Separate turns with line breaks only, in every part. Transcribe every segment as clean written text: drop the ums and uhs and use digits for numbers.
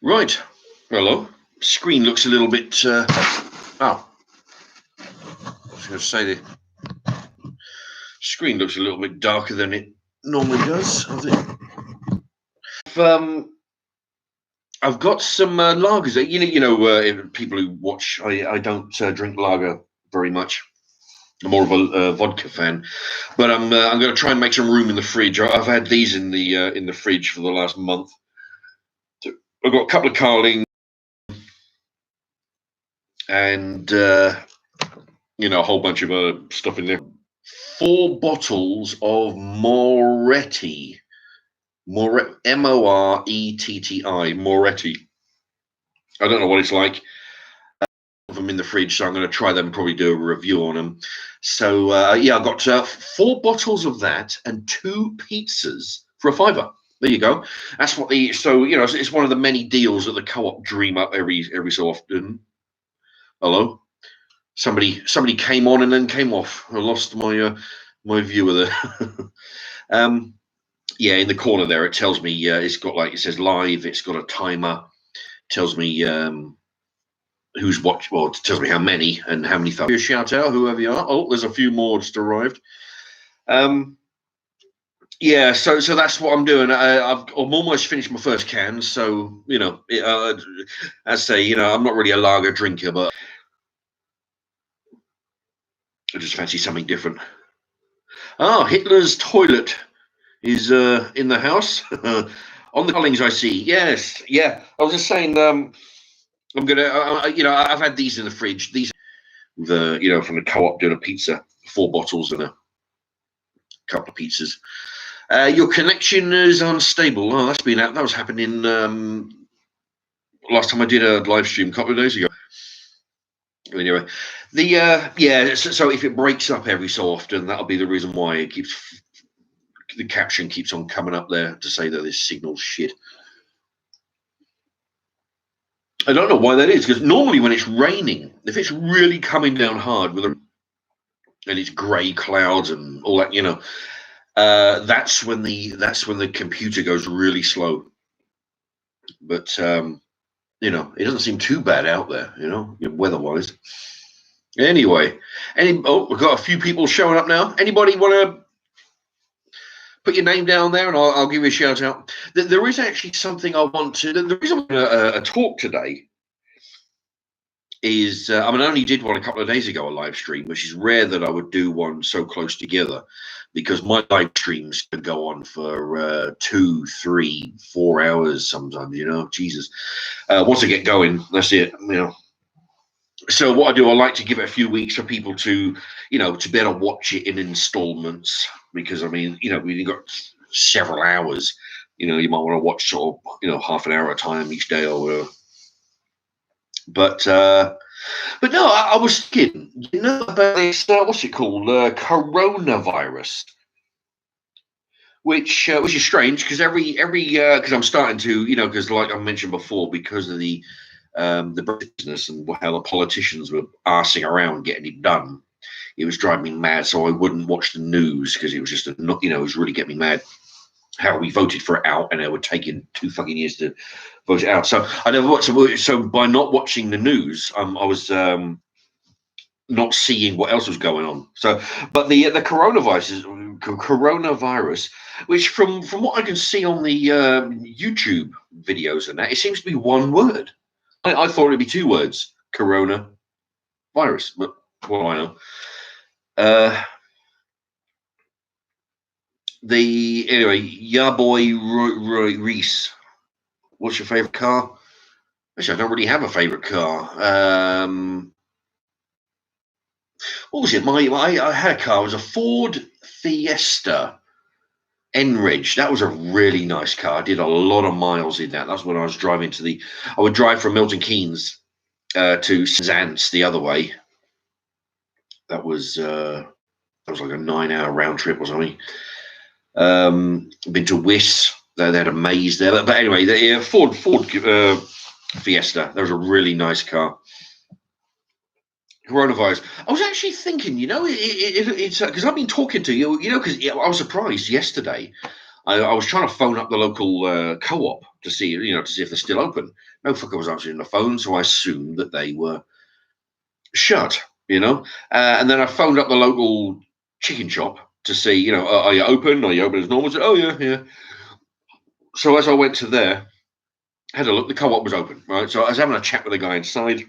Right. Hello. Screen looks a little bit. I was going to say the screen looks a little bit darker than it normally does. I think. I've got some lagers. People who watch. I don't drink lager very much. I'm more of a vodka fan, but I'm going to try and make some room in the fridge. I've had these in the fridge for the last month. So I've got a couple of Carling and a whole bunch of other stuff in there. 4 bottles of Moretti. Moretti. Moretti. I don't know what it's like. Of them in the fridge, so I'm going to try them. Probably do a review on them. So I got 4 bottles of that and 2 pizzas for £5. There you go. That's what the it's one of the many deals that the co-op dream up every so often. Hello. Somebody came on and then came off. I lost my view of the. In the corner there, it tells me it's got it says live. It's got a timer. Tells me who's watched. Well, it tells me how many and how many. Shout out whoever you are. Oh, there's a few more just arrived. So that's what I'm doing. I'm almost finished my first can. So I say I'm not really a lager drinker, but I just fancy something different. Hitler's toilet is in the house. On the Collings, I see. Yes, yeah. I was just saying. I'm gonna. I've had these in the fridge. These, from the co-op, doing a pizza, 4 bottles and a couple of pizzas. Your connection is unstable. Oh, that's been out. That was happening last time I did a live stream a couple of days ago. Anyway, so if it breaks up every so often, that'll be the reason why it keeps. The caption keeps on coming up there to say that this signal's shit. I don't know why that is, because normally when it's raining, if it's really coming down hard and it's grey clouds and all that, that's when the computer goes really slow. But it doesn't seem too bad out there, weather-wise. Anyway, we've got a few people showing up now. Anybody want to put your name down there, and I'll give you a shout out. There is actually something I want to. The reason I'm going to talk today is I only did one a couple of days ago, a live stream, which is rare that I would do one so close together, because my live streams can go on for 2, 3, 4 hours sometimes. Jesus. Once I get going, that's it. So what I do, I like to give it a few weeks for people to be able to watch it in installments, because we've got several hours. You might want to watch sort of half an hour at a time each day or whatever. But no, I was thinking, about this. What's it called? Coronavirus, which is strange, because because I'm starting to because like I mentioned before, because of the business and how the politicians were arsing around getting it done, it was driving me mad. So I wouldn't watch the news, because it was just it was really getting me mad how we voted for it out, and it would take 2 fucking years to vote it out. So I never watched. So by not watching the news, I was not seeing what else was going on. So, but the coronavirus, which from what I can see on the YouTube videos and that, it seems to be one word. I thought it'd be 2 words, corona virus, but what do I know? Boy Reese, what's your favorite car? Actually, I don't really have a favorite car. What was it? I had a car. It was a Ford Fiesta Enridge. That was a really nice car. I did a lot of miles in that. That's when I was driving I would drive from Milton Keynes to Zance the other way. That was like a 9-hour round trip or something. Been to Wiss. They had a maze there. But anyway, the Ford Fiesta. That was a really nice car. Coronavirus. I was actually thinking, it's because I've been talking to you, because I was surprised yesterday. I was trying to phone up the local co-op to see, to see if they're still open. No fucker was answering the phone, so I assumed that they were shut. And then I phoned up the local chicken shop to see, are you open? Are you open as normal? I said, oh yeah, yeah. So as I went to there, had a look. The co-op was open, right? So I was having a chat with the guy inside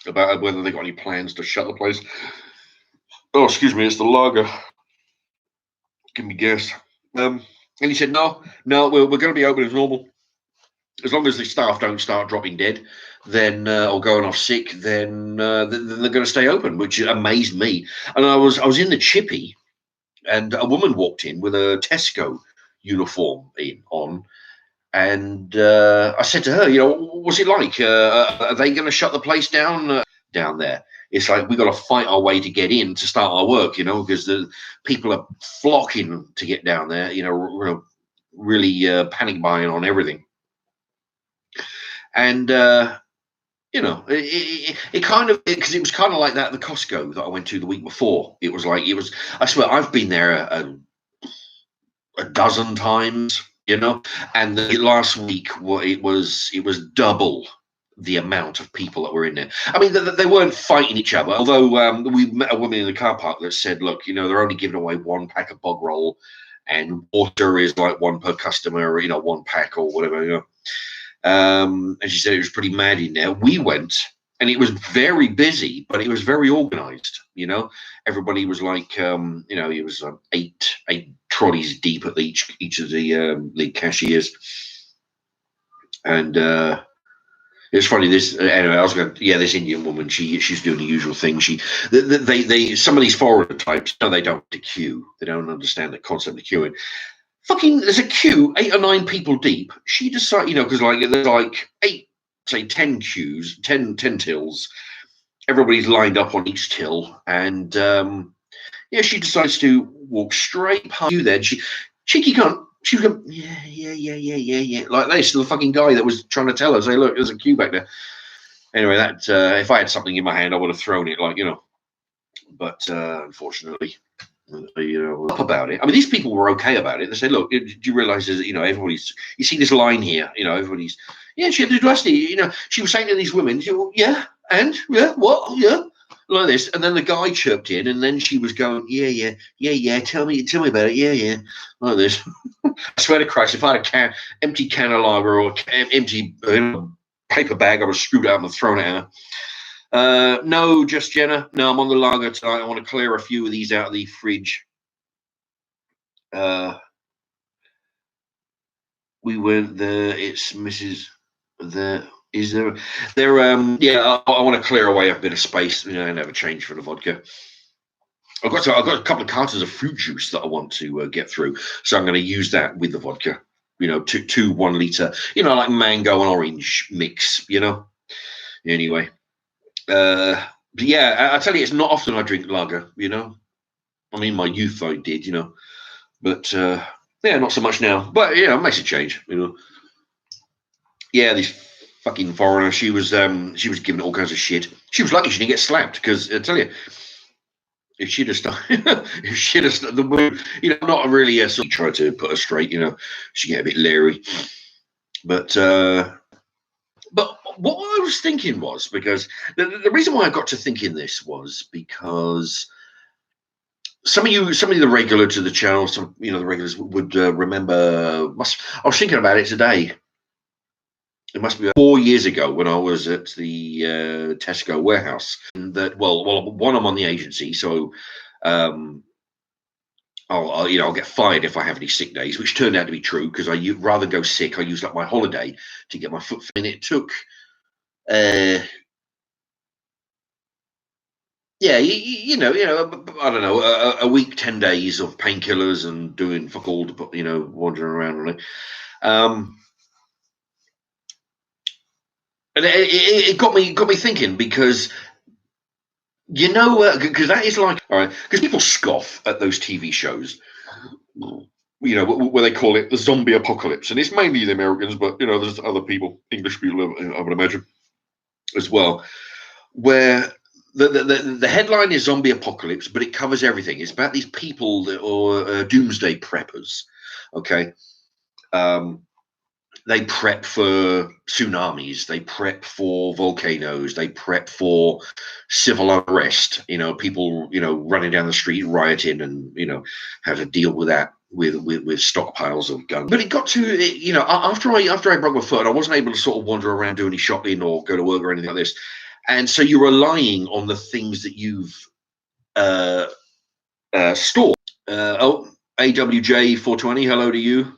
about whether they got any plans to shut the place. Oh, excuse me, it's the lager. Give me gas. And he said, no, we're going to be open as normal. As long as the staff don't start dropping dead, then or going off sick, then they're going to stay open, which amazed me. And I was in the chippy, and a woman walked in with a Tesco uniform on. And I said to her, what's it like? Are they going to shut the place down there? It's like we've got to fight our way to get in to start our work, because the people are flocking to get down there, really panic buying on everything. And, it kind of, because it was kind of like that at the Costco that I went to the week before. I swear, I've been there a dozen times. And last week, it was double the amount of people that were in there. I mean, they weren't fighting each other, although we met a woman in the car park that said, look, they're only giving away 1 pack of bog roll, and water is like 1 per customer, 1 pack or whatever, and she said it was pretty mad in there. We went, and it was very busy, but it was very organized. Everybody was like, it was 8 trolleys deep at each of the cashiers, and it's funny. Anyway, I was going. Yeah, this Indian woman. She's doing the usual thing. They some of these foreigner types. No, they don't queue. They don't understand the concept of queuing. Fucking, there's a queue 8 or 9 people deep. She decided, because there's like 8, say 10 queues, 10 tills. Everybody's lined up on each till, and she decides to walk straight past you. Then cheeky cunt. She was going, yeah, like this to the fucking guy that was trying to tell her, say, look, there's a queue back there. Anyway, that if I had something in my hand, I would have thrown it, But unfortunately, up about it. I mean, these people were okay about it. They said, look, do you realize that, everybody's, you see this line here, everybody's, she had to address it, she was saying to these women, yeah, and, yeah, what, yeah, like this. And then the guy chirped in, and then she was going, yeah, tell me about it, yeah, like this. I swear to Christ, if I had a empty can of lager or empty paper bag, I would have screwed it out and thrown it at her. No, just Jenna. No, I'm on the lager tonight. I want to clear a few of these out of the fridge. We went there. It's Mrs. There. Is there? There. Yeah. I want to clear away a bit of space. And have a change for the vodka. I've got a couple of cartons of fruit juice that I want to get through, so I'm going to use that with the vodka. 2 1 liter. Like mango and orange mix. Anyway. But yeah, I tell you, it's not often I drink lager, I mean, in my youth I did, but yeah, not so much now. But it makes a change, Yeah, this fucking foreigner, she was giving all kinds of shit. She was lucky she didn't get slapped, because I tell you, if she'd have started, not really a sort of try to put her straight, she get a bit leery, but what I was thinking was, because the reason why I got to thinking this was because some of the regular to the channel, the regulars would remember. I was thinking about it today. It must be 4 years ago when I was at the Tesco warehouse. And one, I'm on the agency, so I'll get fired if I have any sick days, which turned out to be true, because rather go sick, I used up my holiday to get my foot in. It took I don't know, a week, 10 days of painkillers and doing fuck all to wandering around really. And it got me thinking, because because that is like, all right, because people scoff at those TV shows, where they call it the zombie apocalypse, and it's mainly the Americans, but there's other people, English people, I would imagine, as well, where the headline is zombie apocalypse, but it covers everything. It's about these people or doomsday preppers, okay, They prep for tsunamis, they prep for volcanoes, they prep for civil unrest, people, running down the street rioting, and how to deal with that with stockpiles of guns. But it got to, after I broke my foot, I wasn't able to sort of wander around, do any shopping or go to work or anything like this. And so you're relying on the things that you've stored. AWJ 420, hello to you.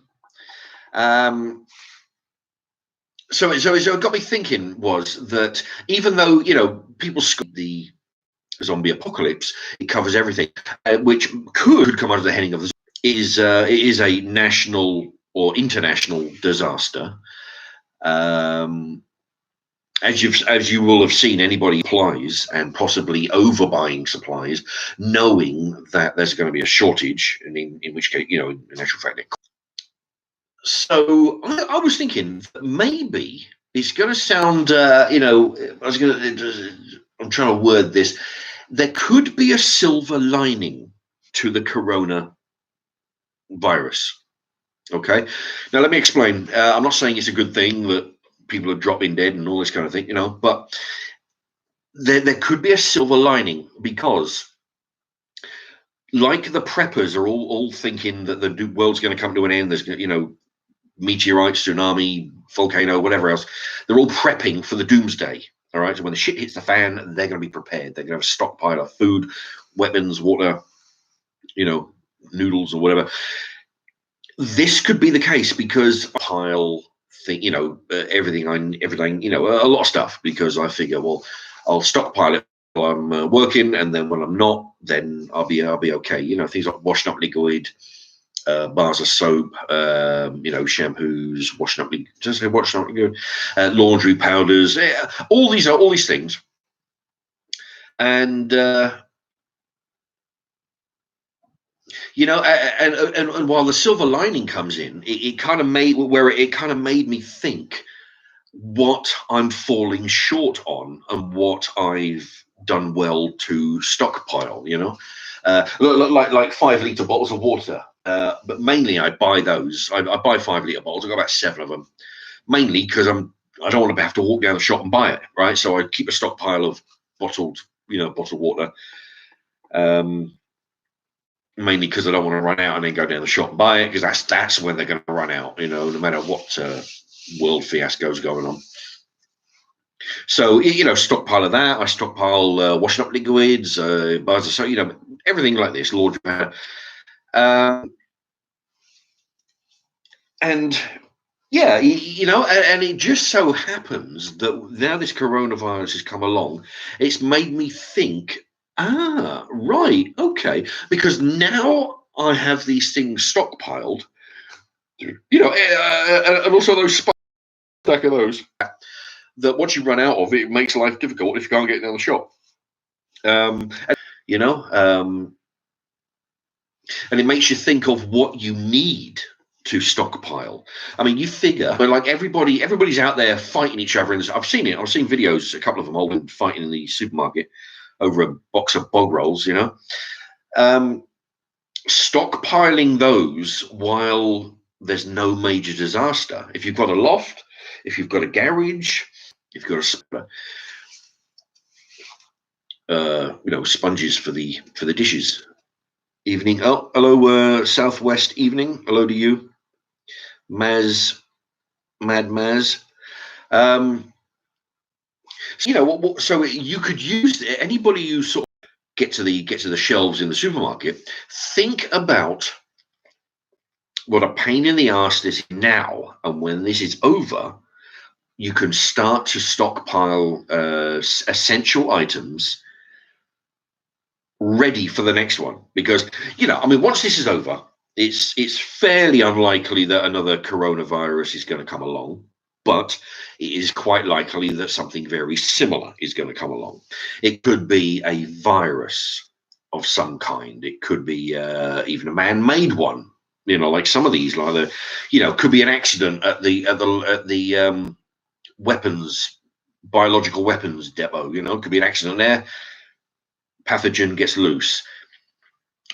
So it got me thinking, was that even though people the zombie apocalypse, it covers everything, which could come under the heading of it is a national or international disaster. As you will have seen, anybody applies and possibly overbuying supplies, knowing that there's going to be a shortage, and in which case, in actual fact, so I was thinking that maybe it's going to sound, I'm trying to word this. There could be a silver lining to the coronavirus. Okay. Now, let me explain. I'm not saying it's a good thing that people are dropping dead and all this kind of thing, but there could be a silver lining, because like the preppers are all thinking that the world's going to come to an end. There's, meteorites, tsunami, volcano, whatever else. They're all prepping for the doomsday. All right. So when the shit hits the fan, they're going to be prepared. They're going to have a stockpile of food, weapons, water, noodles or whatever. This could be the case, because pile thing, everything, a lot of stuff, because I figure, well, I'll stockpile it while I'm working, and then when I'm not, then I'll be okay. Things like washing up liquid, bars of soap, shampoos, washing up liquid, laundry powders, all these things, and and while the silver lining comes in, it kind of made me think what I'm falling short on and what I've done well to stockpile. Like 5-litre bottles of water. But mainly I buy those. I buy 5-litre bottles. I've got about 7 of them, mainly because I don't want to have to walk down the shop and buy it, right? So I keep a stockpile of bottled water, mainly because I don't want to run out and then go down the shop and buy it, because that's when they're going to run out, no matter what world fiasco's going on. So, stockpile of that. I stockpile washing up liquids, bars of soap, everything like this, laundry powder. And yeah, and it just so happens that now this coronavirus has come along, it's made me think, right, okay, because now I have these things stockpiled, and also those stack of those, that once you run out of it, it makes life difficult if you can't get down the shop. And it makes you think of what you need to stockpile. I mean, you figure, like everybody's out there fighting each other. And I've seen videos, a couple of them all fighting in the supermarket over a box of bog rolls, stockpiling those while there's no major disaster. If you've got a loft, if you've got a garage, if you've got sponges for the dishes. Evening. Oh, hello, Southwest evening. Hello to you, Mad Maz. So you could use anybody who sort of get to the shelves in the supermarket. Think about what a pain in the arse this is now, and when this is over, you can start to stockpile essential items ready for the next one. Because once this is over, it's fairly unlikely that another coronavirus is going to come along, but it is quite likely that something very similar is going to come along. It could be a virus of some kind. It could be even a man-made one, like some of these, like could be an accident at the biological weapons depot. Could be an accident there, pathogen gets loose.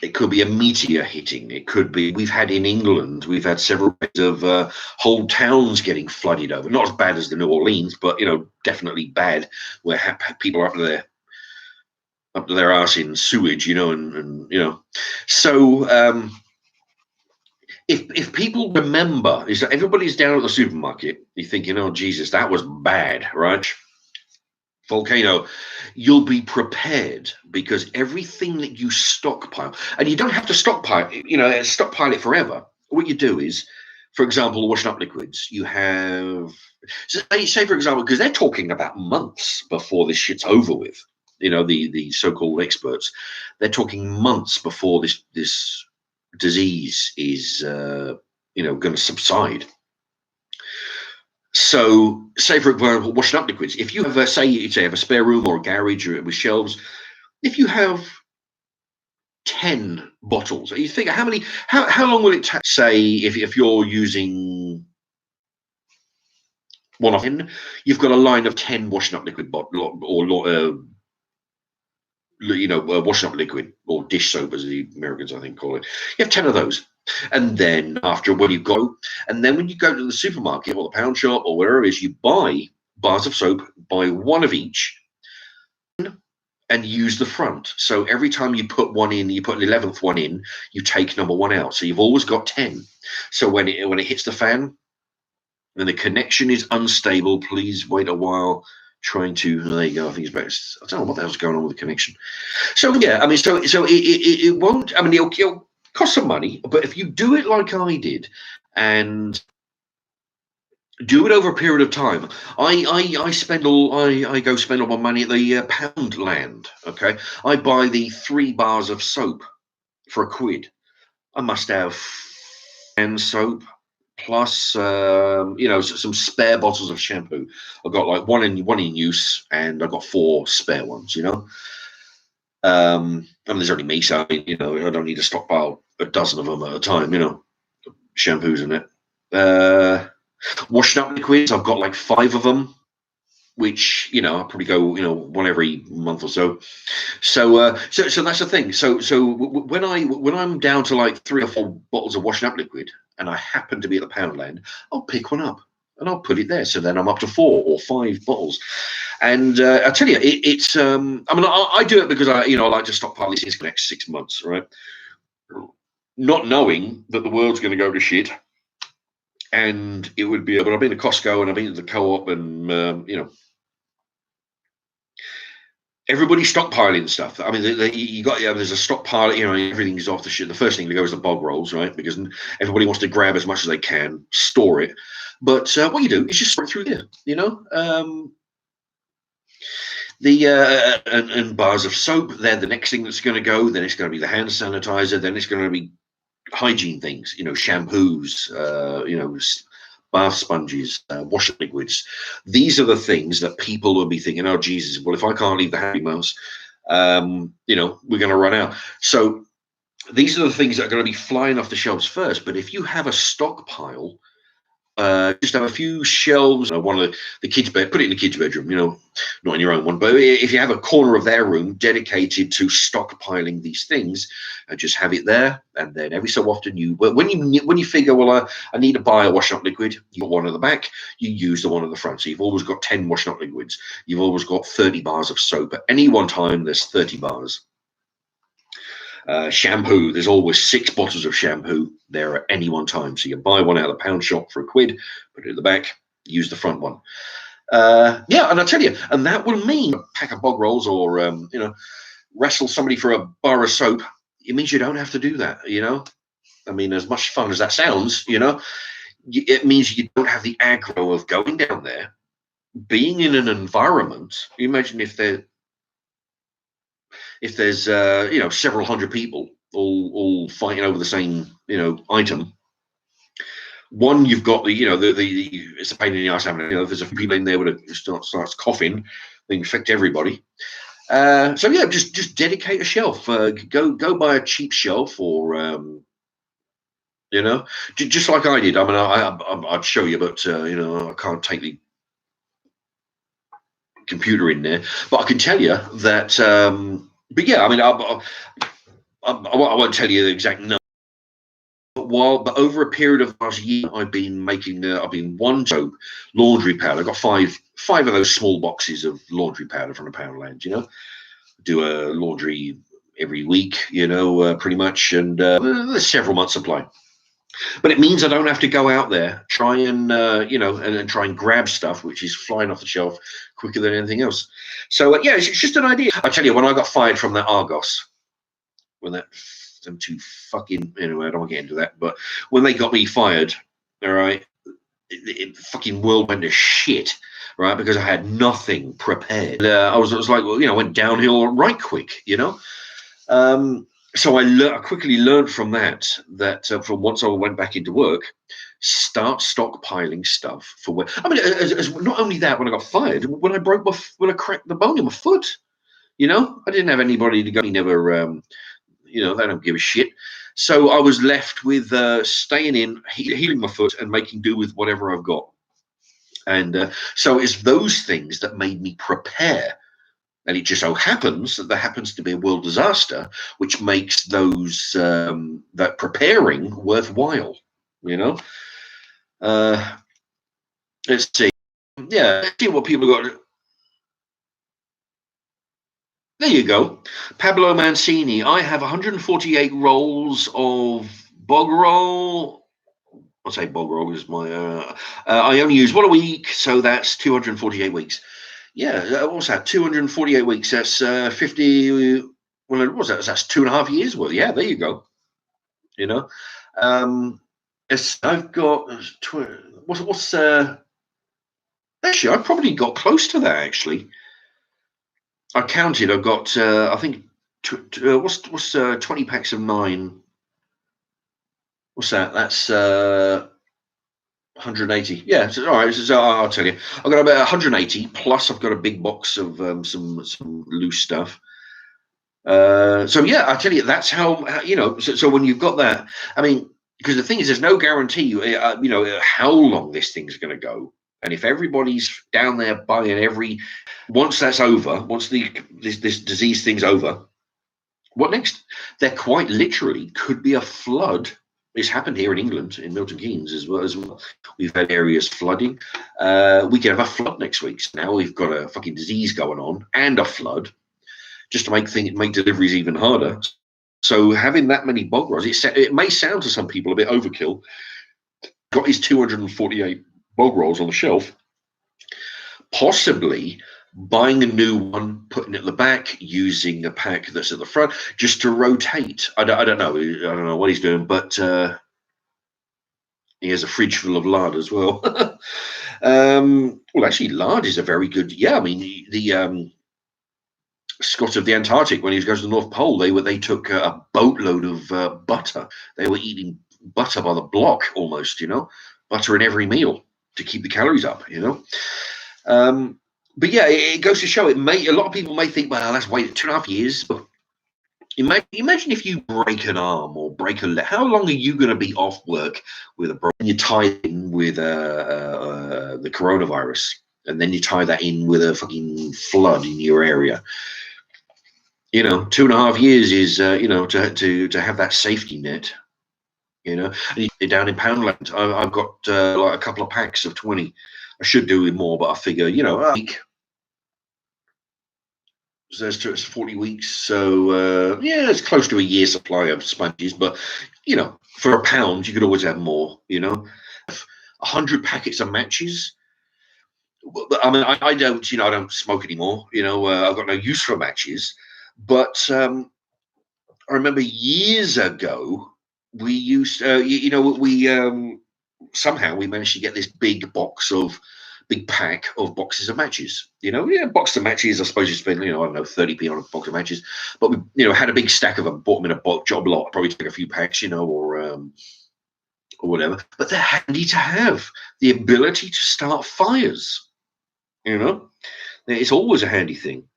It could be a meteor hitting. It could be, we've had in England, we've had several of whole towns getting flooded over. Not as bad as the New Orleans, but definitely bad, where people are up to their arse in sewage, and. So if people remember, is that everybody's down at the supermarket, you're thinking, oh Jesus, that was bad, right? Volcano, you'll be prepared, because everything that you stockpile, and you don't have to stockpile it forever. What you do is, for example, washing up liquids, you have, say for example, because they're talking about months before this shit's over with. The so-called experts, they're talking months before this disease is going to subside. So, say for example, washing up liquids. If you have, say you have a spare room or a garage with shelves, if you have 10 bottles, you think how long will it take? Say if you're using one of 10, you've got a line of 10 washing up liquid bottle or washing up liquid or dish soap, as the Americans I think call it. You have 10 of those. And then when you go to the supermarket or the pound shop or wherever it is, you buy bars of soap, buy one of each, and use the front. So every time you put one in, you put the 11th one in, you take number one out. So you've always got 10. So when it hits the fan and the connection is unstable, please wait a while. There you go. I think it's better. I don't know what the hell's going on with the connection. So yeah, I mean, so it won't. I mean, it'll cost some money, but if you do it like I did, and do it over a period of time, I go spend all my money at the Poundland. Okay, I buy the 3 bars of soap for £1. I must have hand soap plus some spare bottles of shampoo. I've got like one in use, and I've got 4 spare ones. And there's only me, so I don't need to stockpile a dozen of them at a time. Shampoos in it. Washing up liquids, I've got like 5 of them, which I probably go one every month or so. So that's the thing. So when I'm down to like 3 or 4 bottles of washing up liquid, and I happen to be at the Poundland, I'll pick one up and I'll put it there. So then I'm up to 4 or 5 bottles. And I tell you, it's. I mean, I do it because I like to stockpile these things for the next 6 months, right? Not knowing that the world's going to go to shit. And it would be, but I've been to Costco and I've been to the co-op, and everybody's stockpiling stuff. I mean, there's a stockpile. Everything's off the shit. The first thing to go is the bog rolls, right? Because everybody wants to grab as much as they can, store it. But what you do is just store it through there. And bars of soap. They're the next thing that's going to go. Then it's going to be the hand sanitizer. Then it's going to be hygiene things, shampoos, bath sponges, washing liquids. These are the things that people will be thinking, oh Jesus, well, if I can't leave the Happy Mouse, we're going to run out. So these are the things that are going to be flying off the shelves first. But if you have a stockpile, just have a few shelves, one of the kids' bed, put it in the kids' bedroom, not in your own one. But if you have a corner of their room dedicated to stockpiling these things, just have it there. And then every so often, when you figure, well, I need to buy a washing up liquid, you got one at the back, you use the one at the front. So you've always got 10 washing up liquids. You've always got 30 bars of soap. At any one time, there's 30 bars. Shampoo, there's always 6 bottles of shampoo there at any one time. So you buy one out of the pound shop for £1, put it at the back, use the front one. Yeah, and I tell you, and that will mean a pack of bog rolls or wrestle somebody for a bar of soap. It means you don't have to do that. I mean, as much fun as that sounds, it means you don't have the aggro of going down there, being in an environment. You imagine if there's several hundred people all fighting over the same item. One, you've got the it's a pain in the ass having if there's a few people in there with starts coughing, they infect everybody. So yeah, just dedicate a shelf. Go buy a cheap shelf, or just like I did. I mean, I'd show you, but I can't take the computer in there. But I can tell you that. But yeah, I mean, I won't tell you the exact number. But over a period of last year, I've been making one soap laundry powder. I got five of those small boxes of laundry powder from the Poundland. Do a laundry every week. Pretty much, and there's several months supply. But it means I don't have to go out there try and and try and grab stuff which is flying off the shelf quicker than anything else. So yeah, it's just an idea. I tell you, when I got fired from that Argos, when them two fucking, anyway, I don't want to get into that, but when they got me fired, all right, the fucking world went to shit, right? Because I had nothing prepared. I was like, well, went downhill right quick, So I quickly learned from that from once I went back into work, start stockpiling stuff for when. I mean, as not only that, when I got fired, when I cracked the bone in my foot, I didn't have anybody to go. He never, they don't give a shit. So I was left with staying in, healing my foot, and making do with whatever I've got. And so it's those things that made me prepare. And it just so happens that there happens to be a world disaster, which makes those that preparing worthwhile. Let's see. Yeah, let's see what people got. There you go. Pablo Mancini. I have 148 rolls of bog roll. I'll say bog roll is my. I only use one a week, so that's 248 weeks. Yeah, what's that? 248 weeks. That's 50. Well, what's that? That's 2.5 years worth. Yeah, there you go. I've got what's actually, I probably got close to that. Actually, I counted. I've got I think what's 20 packs of 9. What's that? That's 180. Yeah, so, all right. So I'll tell you, I've got about 180 plus. I've got a big box of some loose stuff. So yeah, I tell you, that's how So when you've got that, I mean, because the thing is, there's no guarantee, how long this thing's going to go. And if everybody's down there buying once that's over, once this disease thing's over, what next? There quite literally could be a flood. It's happened here in England, in Milton Keynes as well. We've had areas flooding. We could have a flood next week. So now we've got a fucking disease going on and a flood, just to make deliveries even harder. So having that many bog rolls, it may sound to some people a bit overkill. Got his 248 bog rolls on the shelf. Possibly buying a new one, putting it at the back, using a pack that's at the front, just to rotate. I don't know. I don't know what he's doing, but he has a fridge full of lard as well. Well, actually, lard is a very good. Yeah, I mean the Scott of the Antarctic, when he goes to the North Pole, they took a boatload of butter. They were eating butter by the block almost. Butter in every meal to keep the calories up. But yeah, it goes to show a lot of people may think, well, that's waited 2.5 years. But imagine if you break an arm or break a leg. How long are you going to be off work with a broken? You tie it in with the coronavirus, and then you tie that in with a fucking flood in your area. 2.5 years is to have that safety net. And down in Poundland, I've got like a couple of packs of 20. I should do with more, but I figure, a week. So it's 40 weeks. So, yeah, it's close to a year's supply of sponges. But, for £1, you could always have more, 100 packets of matches. But, I mean, I don't, I don't smoke anymore. I've got no use for matches. But I remember years ago, we used, somehow we managed to get this big pack of boxes of matches. Box of matches, I suppose you spend, I don't know, 30p on a box of matches. But we, had a big stack of them, bought them in a job lot, probably take a few packs, or whatever. But they're handy to have. The ability to start fires, It's always a handy thing.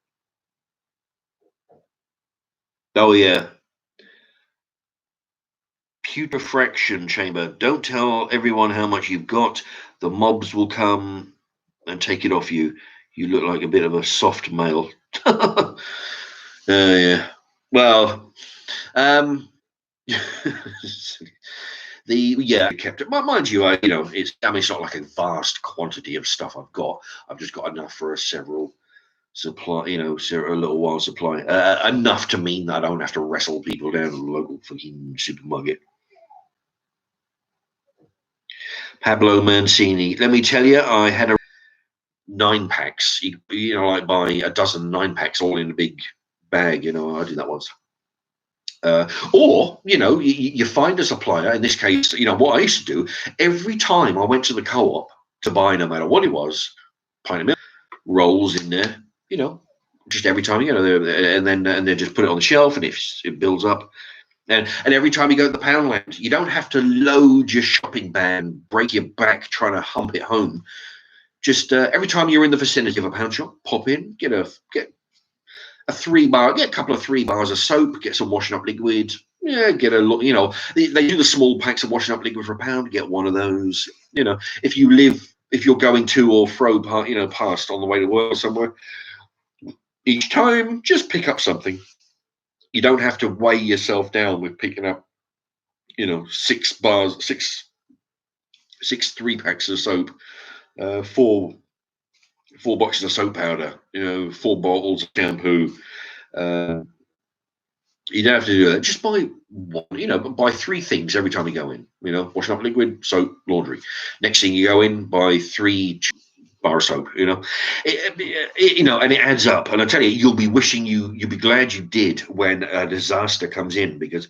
Oh, yeah. Putrefaction chamber. Don't tell everyone how much you've got. The mobs will come and take it off you. You look like a bit of a soft male. Yeah. Well, Um, kept it. Mind you, it's not like a vast quantity of stuff I've got. I've just got enough for a several supply, a little while supply. Enough to mean that I don't have to wrestle people down to the local fucking supermarket. Pablo Mancini, let me tell you, I had a 9-packs. Like buy a dozen 9-packs all in a big bag. I did that once. Or you find a supplier. In this case, what I used to do every time I went to the co-op to buy, no matter what it was, pint of milk, rolls in there. Just every time and then just put it on the shelf, and it builds up. And every time you go to the Poundland, you don't have to load your shopping bag, break your back trying to hump it home. Just every time you're in the vicinity of a pound shop, pop in, get a couple of 3 bars of soap, get some washing up liquid. Yeah, get a look. They do the small packs of washing up liquid for £1. Get one of those. If you're going to or fro past on the way to work or somewhere, each time just pick up something. You don't have to weigh yourself down with picking up, 6 3-packs of soap, 4 boxes of soap powder, 4 bottles of shampoo. You don't have to do that. Just buy one, buy 3 things every time you go in. Washing up liquid, soap, laundry. Next thing you go in, buy 3 bar of soap. And it adds up. And I tell you, you'll be glad you did when a disaster comes in, because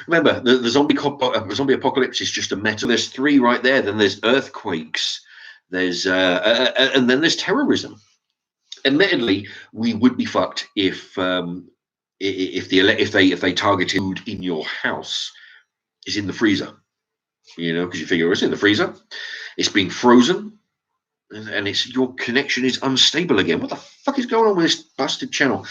remember, the zombie apocalypse is just a meta. There's 3 right there. Then there's earthquakes. There's and then there's terrorism. Admittedly, we would be fucked if they targeted food in your house is in the freezer. Because you figure it's in the freezer, it's being frozen, and your connection is unstable again. What the fuck is going on with this busted channel?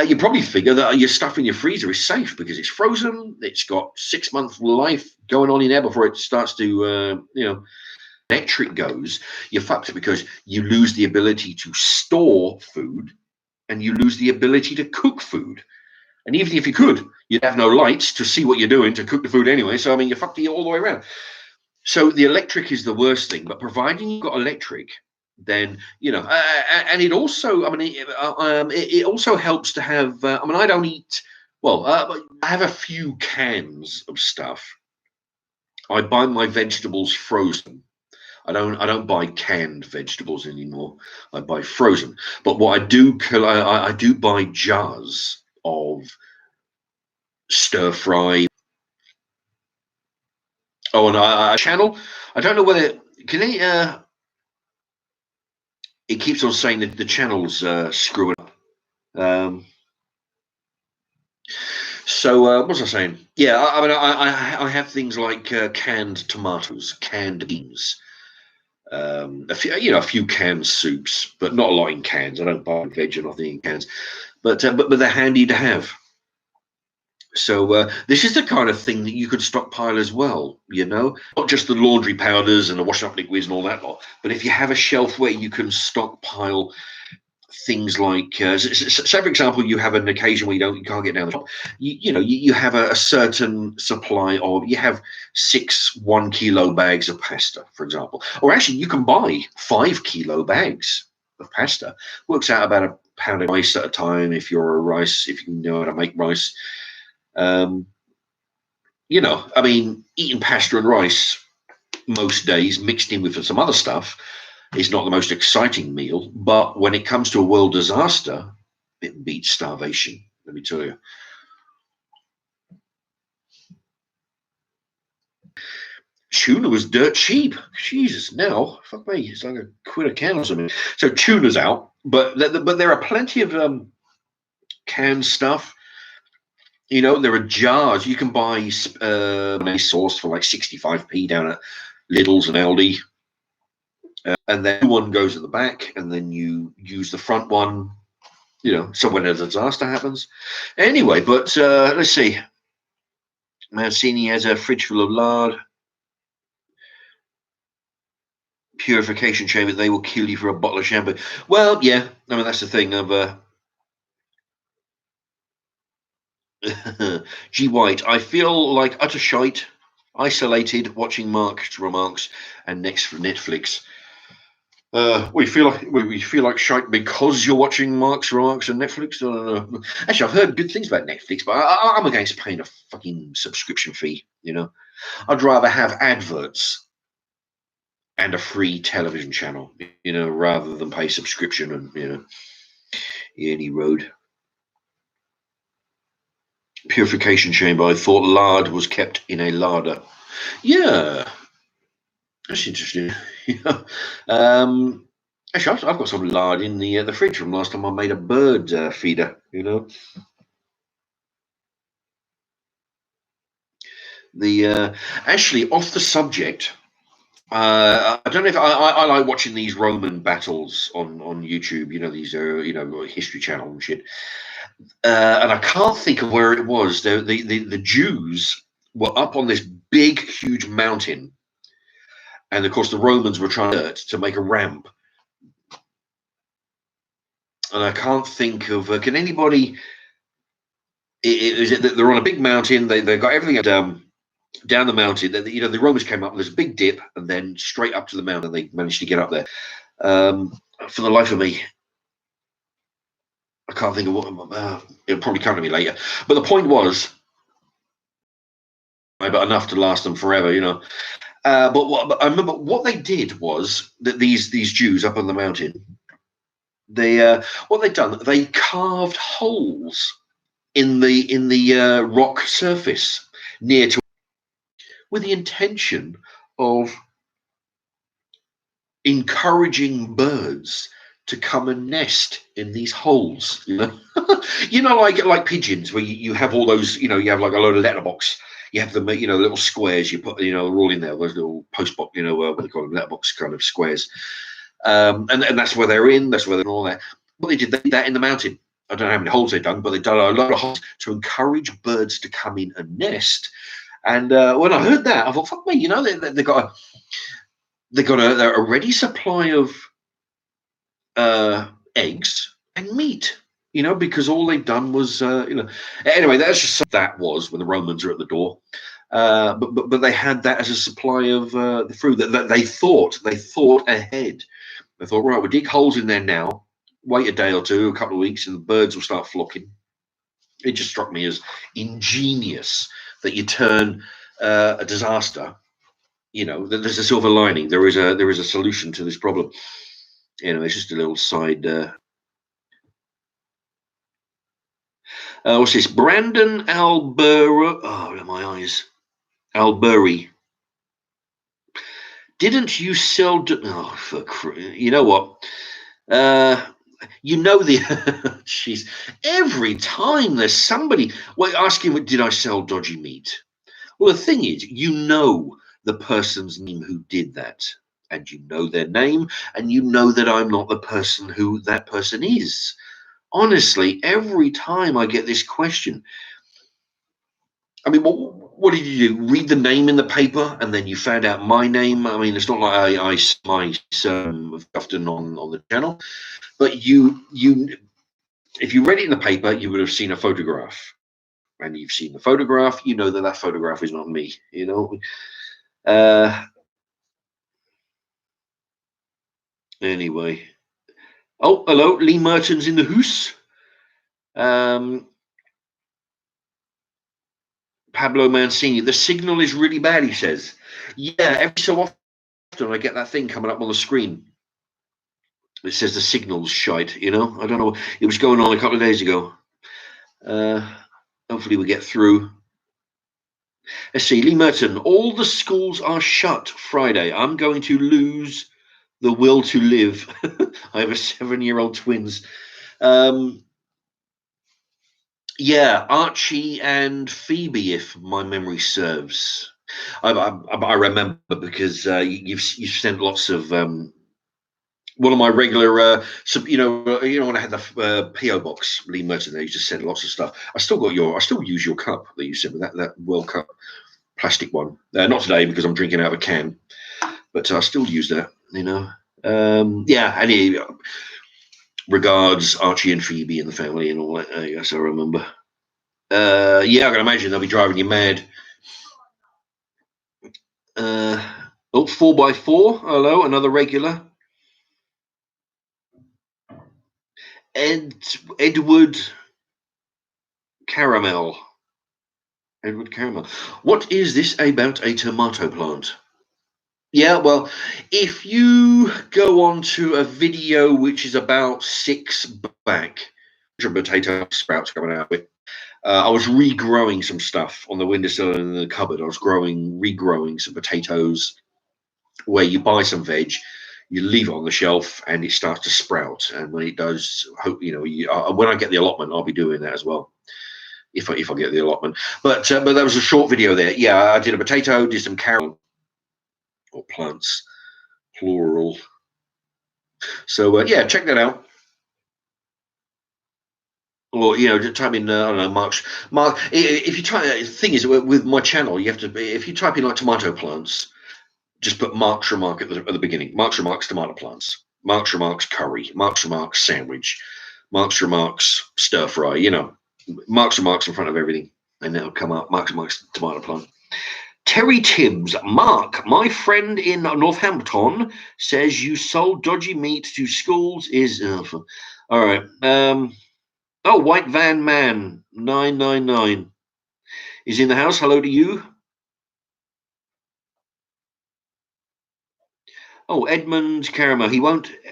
You probably figure that your stuff in your freezer is safe because it's frozen. It's got 6-month life going on in there before it starts to, electric goes. You're fucked because you lose the ability to store food, and you lose the ability to cook food. And even if you could, you'd have no lights to see what you're doing to cook the food anyway. So, you're fucked all the way around. So the electric is the worst thing, but providing you've got electric, then, and it also, it also helps to have, I don't eat, I have a few cans of stuff. I buy my vegetables frozen. I don't buy canned vegetables anymore. I buy frozen. But what I do, I do buy jars of stir fry. Oh, and a channel. I don't know whether can they. It keeps on saying that the channel's screwing up. So what was I saying? Yeah, I have things like canned tomatoes, canned beans, a few canned soups, but not a lot in cans. I don't buy veg or nothing in cans, but they're handy to have. So this is the kind of thing that you could stockpile as well, not just the laundry powders and the washing up liquids and all that lot, but if you have a shelf where you can stockpile things like, say for example, you have an occasion where you can't get down the shop, you have a certain supply of, you have 6 1-kilo bags of pasta, for example, or actually you can buy 5-kilo bags of pasta. Works out about a pound of rice at a time if you know how to make rice. Eating pasta and rice most days mixed in with some other stuff is not the most exciting meal, but when it comes to a world disaster, it beats starvation, let me tell you. Tuna was dirt cheap. Jesus, now, fuck me, it's like £1 a can or something. So tuna's out, but there are plenty of canned stuff. There are jars. You can buy sauce for like 65p down at Lidl's and Aldi. And then one goes at the back, and then you use the front one, so when a disaster happens. Anyway, but let's see. Mancini has a fridge full of lard. Purification chamber, they will kill you for a bottle of shampoo. Well, yeah, that's the thing of... G. White, I feel like utter shite, isolated, watching Mark's remarks and next for Netflix. We feel like shite because you're watching Mark's remarks on Netflix. I don't know. Actually, I've heard good things about Netflix, but I'm against paying a fucking subscription fee. I'd rather have adverts and a free television channel, rather than pay subscription and any road. Purification chamber. I thought lard was kept in a larder. Yeah, that's interesting. Yeah. Actually, I've got some lard in the fridge from last time I made a bird feeder. Actually, off the subject, I don't know if I like watching these Roman battles on YouTube. These are History Channel and shit. And I can't think of where it was. The Jews were up on this big, huge mountain, and of course the Romans were trying to make a ramp. And I can't think of. Can anybody? Is it that they're on a big mountain? They got everything down the mountain. The Romans came up. There's a big dip, and then straight up to the mountain. They managed to get up there. For the life of me, I can't think of what. It'll probably come to me later. But the point was, but enough to last them forever. But I remember what they did was that these Jews up on the mountain, what they'd done, they carved holes in the rock surface near to, with the intention of encouraging birds to come and nest in these holes. Like pigeons, where you have all those, you have like a load of letterbox. You have the little squares you put, they're all in there, those little post box, what they call them, letterbox kind of squares. And that's where they're in, that's where they're all there. Well, they did that in the mountain. I don't know how many holes they've done, but they've done a lot of holes to encourage birds to come in and nest. And when I heard that, I thought, fuck me, they've got a ready supply of eggs and meat. Because all they've done was, Anyway, that's just that was when the Romans are at the door. But they had that as a supply of the fruit that they thought ahead. They thought, right, we'll dig holes in there now, wait a day or two, a couple of weeks, and the birds will start flocking. It just struck me as ingenious that you turn a disaster. There's a silver lining. There is a solution to this problem. It's just a little side. What's this? Brandon Albura. Oh, my eyes. Albury. Didn't you sell? You know what? Jeez. Every time there's somebody asking, did I sell dodgy meat? Well, the thing is, the person's name who did that, and their name, and that I'm not the person who that person is. Honestly, every time I get this question, I mean, what did you do? Read the name in the paper, and then you found out my name? I mean, it's not like I my often on the channel, but if you read it in the paper, you would have seen a photograph, and you've seen the photograph. You know that photograph is not me. Anyway. Oh, hello, Lee Merton's in the house. Pablo Mancini, the signal is really bad, he says. Yeah, every so often I get that thing coming up on the screen. It says the signal's shite, I don't know. It was going on a couple of days ago. Hopefully we get through. Let's see, Lee Merton, all the schools are shut Friday. I'm going to lose the will to live. I have a 7-year-old twins. Yeah, Archie and Phoebe, if my memory serves. I remember because you've sent lots of one of my regular when I had the PO box, Lee Merton, there, you just sent lots of stuff. I still use your cup that you sent me, that World Cup plastic one. Not today because I'm drinking out of a can, but I still use that. Yeah. Regards, Archie and Phoebe and the family and all that. Yes, I remember. Yeah, I can imagine they'll be driving you mad. 4x4. Hello, another regular. Edward Caramel. Edward Caramel. What is this about a tomato plant? Yeah, well, if you go on to a video which is about 6 back, potato sprouts coming out with. I was regrowing some stuff on the windowsill and in the cupboard. I was regrowing some potatoes where you buy some veg, you leave it on the shelf, and it starts to sprout. And when it does, hope when I get the allotment, I'll be doing that as well. If I get the allotment, but that was a short video there. Yeah, I did a potato, did some carrot or plants, plural. So yeah, check that out. Or just type in I don't know, Mark. If you type, the thing is with my channel, you have to. If you type in like tomato plants, just put Mark's remark at the beginning. Mark's remarks tomato plants. Mark's remarks curry. Mark's remarks sandwich. Mark's remarks stir fry. Mark's remarks in front of everything, and that'll come up. Mark's remarks tomato plant. Terry Tibbs, Mark, my friend in Northampton, says you sold dodgy meat to schools. All right. Oh, White Van Man 999 is in the house. Hello to you. Oh, Edmund Caramel.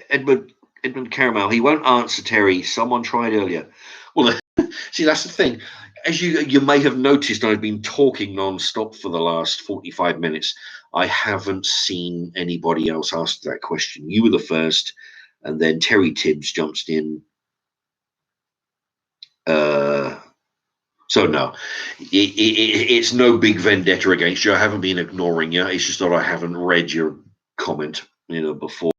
Edmund Caramel. He won't answer, Terry. Someone tried earlier. Well, see, that's the thing. As you may have noticed, I've been talking non-stop for the last 45 minutes. I haven't seen anybody else ask that question. You were the first, and then Terry Tibbs jumps in. So no, it's no big vendetta against you. I haven't been ignoring you. It's just that I haven't read your comment, before.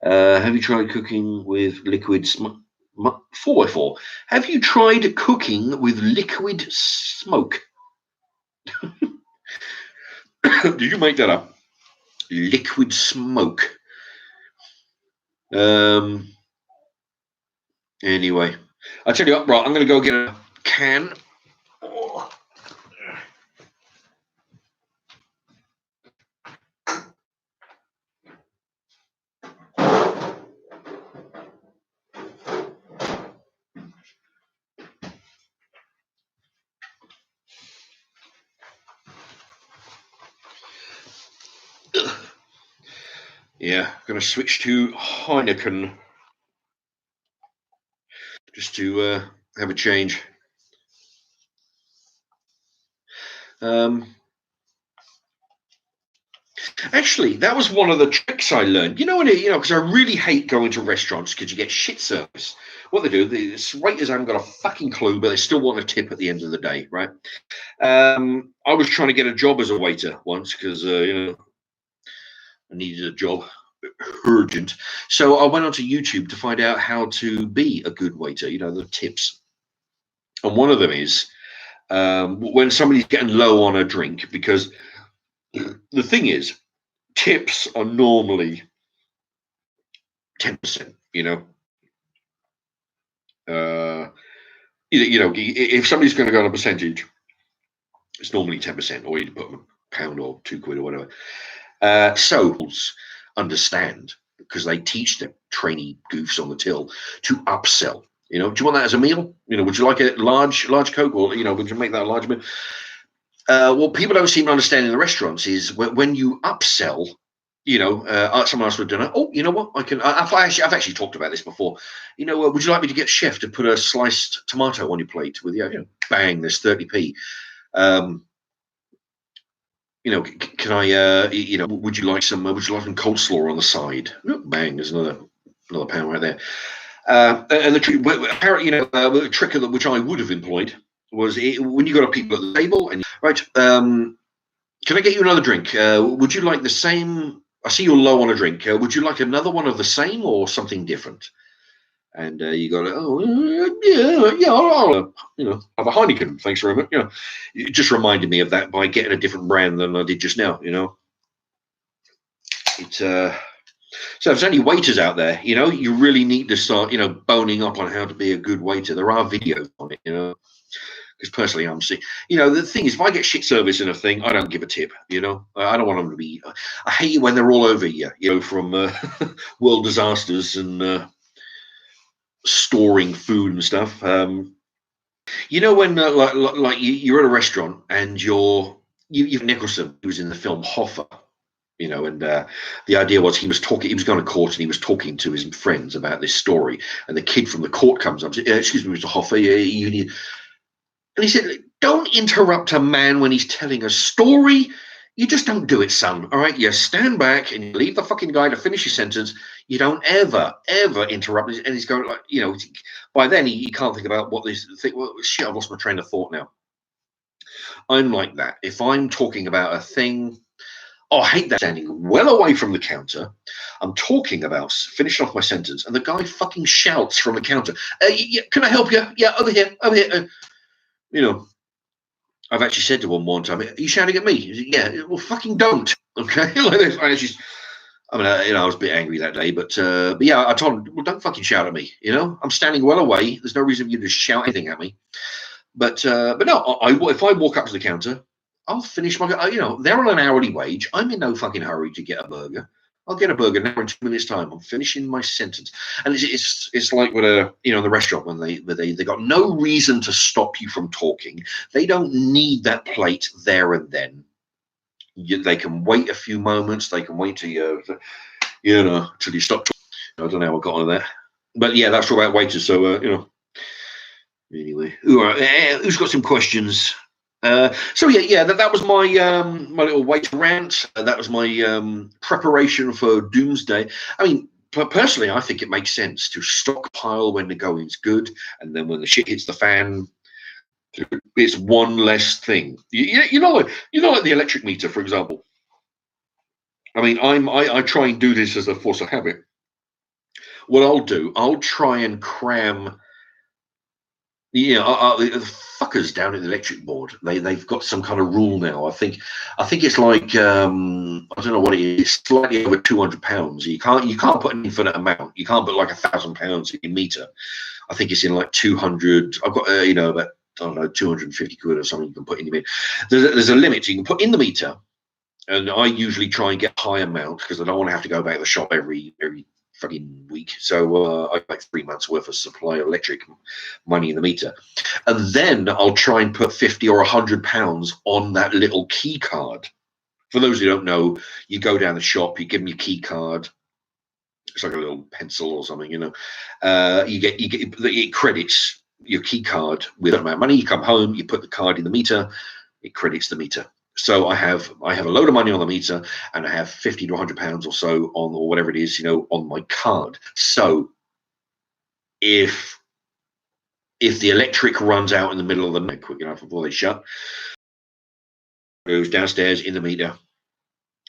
Have you tried cooking with liquid 4x4? Have you tried cooking with liquid smoke? Did you make that up? Liquid smoke. Anyway, I tell you what, right, I'm going to go get a can. Oh. Yeah, I'm going to switch to Heineken just to have a change. Actually, that was one of the tricks I learned. Because I really hate going to restaurants because you get shit service. What they do, the waiters haven't got a fucking clue, but they still want a tip at the end of the day, right? I was trying to get a job as a waiter once because I needed a job, urgent. So I went onto YouTube to find out how to be a good waiter. The tips, and one of them is when somebody's getting low on a drink, because the thing is, tips are normally 10%. If somebody's going to go on a percentage, it's normally 10%, or you put them a pound or £2 or whatever. So understand, because they teach them trainee goofs on the till to upsell. Do you want that as a meal? Would you like a large Coke, or would you make that a large meal? What people don't seem to understand in the restaurants is when you upsell. Someone else for dinner. Oh, you know what? I've actually talked about this before. Would you like me to get chef to put a sliced tomato on your plate with bang, there's 30p. Can I? Would you like some coleslaw on the side? Bang, there's another pound right there. And the trick, apparently, the trick which I would have employed was when you got people at the table and right. Can I get you another drink? Would you like the same? I see you're low on a drink. Would you like another one of the same or something different? And you go, I'll have a Heineken. Thanks very much. It just reminded me of that by getting a different brand than I did just now. It's so if there's any waiters out there, you really need to start, boning up on how to be a good waiter. There are videos on it, because personally, I'm sick. You know, the thing is, if I get shit service in a thing, I don't give a tip. You know, I don't want them to be. I hate it when they're all over you. You know, from world disasters and storing food and stuff. You know, when like you're at a restaurant and you've Nicholson, who's in the film Hoffa. You know, and the idea was he was going to court and he was talking to his friends about this story, and the kid from the court comes up and says, "Excuse me, Mr. Hoffa, you need." And he said, "Don't interrupt a man when he's telling a story. You just don't do it, son. All right, you stand back and you leave the fucking guy to finish his sentence. You don't ever interrupt." And he's going like, you know, by then he can't think about what this thing. Well, shit, I've lost my train of thought now. I'm like that. If I'm talking about a thing, oh, I hate that, standing well away from the counter. I'm talking about finishing off my sentence, and the guy fucking shouts from the counter, yeah, "Can I help you? Yeah, over here, over here." You know, I've actually said to him one time, "Are you shouting at me?" Said, "Yeah." "Well, fucking don't." Okay. I mean, you know, I was a bit angry that day, but yeah, I told him, "Well, don't fucking shout at me. You know, I'm standing well away. There's no reason for you to shout anything at me." But no, if I walk up to the counter, I'll finish my. You know, they're on an hourly wage. I'm in no fucking hurry to get a burger. I'll get a burger now in 2 minutes' time. I'm finishing my sentence, and it's like with the restaurant when they got no reason to stop you from talking. They don't need that plate there and then. They can wait a few moments. They can wait till till you stop talking. I don't know how I got on that, but yeah, that's all about waiters. So anyway, who's got some questions? So yeah, that was my my little waiter rant. That was my preparation for doomsday. I mean, personally, I think it makes sense to stockpile when the going's good, and then when the shit hits the fan, it's one less thing. You know, like the electric meter, for example. I mean, I try and do this as a force of habit. What I'll do, I'll try and cram. Yeah, the fuckers down at the electric board. They've got some kind of rule now. I think it's like I don't know what it is. Slightly over £200. You can't put an infinite amount. You can't put like £1,000 in your meter. I think it's in like 200. I've got about, I don't know, 250 quid or something you can put in your meter. There's a limit you can put in the meter, and I usually try and get a high amount because I don't want to have to go back to the shop every fucking week. So I like 3 months worth of supply of electric money in the meter, and then I'll try and put 50 or £100 on that little key card. For those who don't know, you go down the shop, you give them your key card. It's like a little pencil or something, you get it credits your key card with that amount of money. You come home, you put the card in the meter, it credits the meter. So I have a load of money on the meter, and I have 50 to £100 or so on, or whatever it is, on my card. So if the electric runs out in the middle of the night, quick enough before they shut, it goes downstairs in the meter.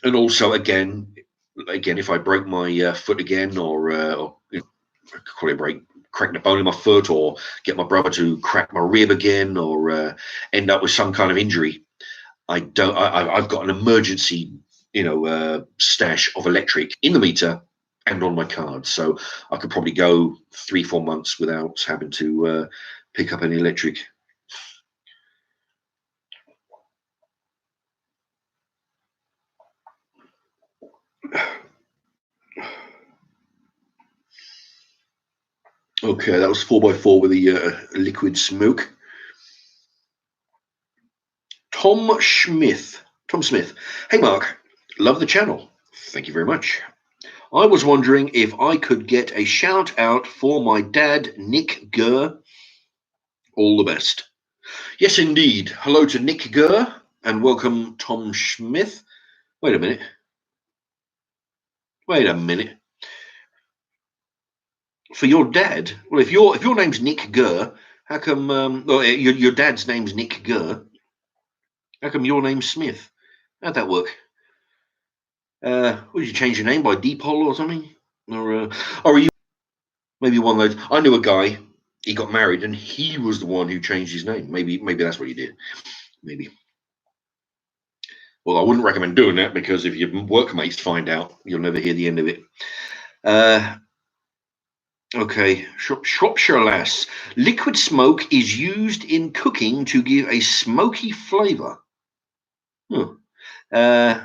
And also again, if I break my foot again, or call it break, crack the bone in my foot, or get my brother to crack my rib again, or end up with some kind of injury, I've got an emergency, stash of electric in the meter and on my card, so I could probably go 3-4 months without having to pick up any electric. Okay, that was 4x4 with the liquid smoke. Tom Smith. Hey, Mark. Love the channel. Thank you very much. I was wondering if I could get a shout out for my dad, Nick Gurr. All the best. Yes, indeed. Hello to Nick Gurr and welcome, Tom Smith. Wait a minute. For your dad? Well, if your name's Nick Gurr, how come? Your dad's name's Nick Gurr. How come your name's Smith? How'd that work? Would you change your name by Deepol or something? Or are you maybe one of those? I knew a guy. He got married and he was the one who changed his name. Maybe that's what he did. Maybe. Well, I wouldn't recommend doing that, because if your workmates find out, you'll never hear the end of it. Okay, Shropshire Lass. Liquid smoke is used in cooking to give a smoky flavour. Huh. Uh,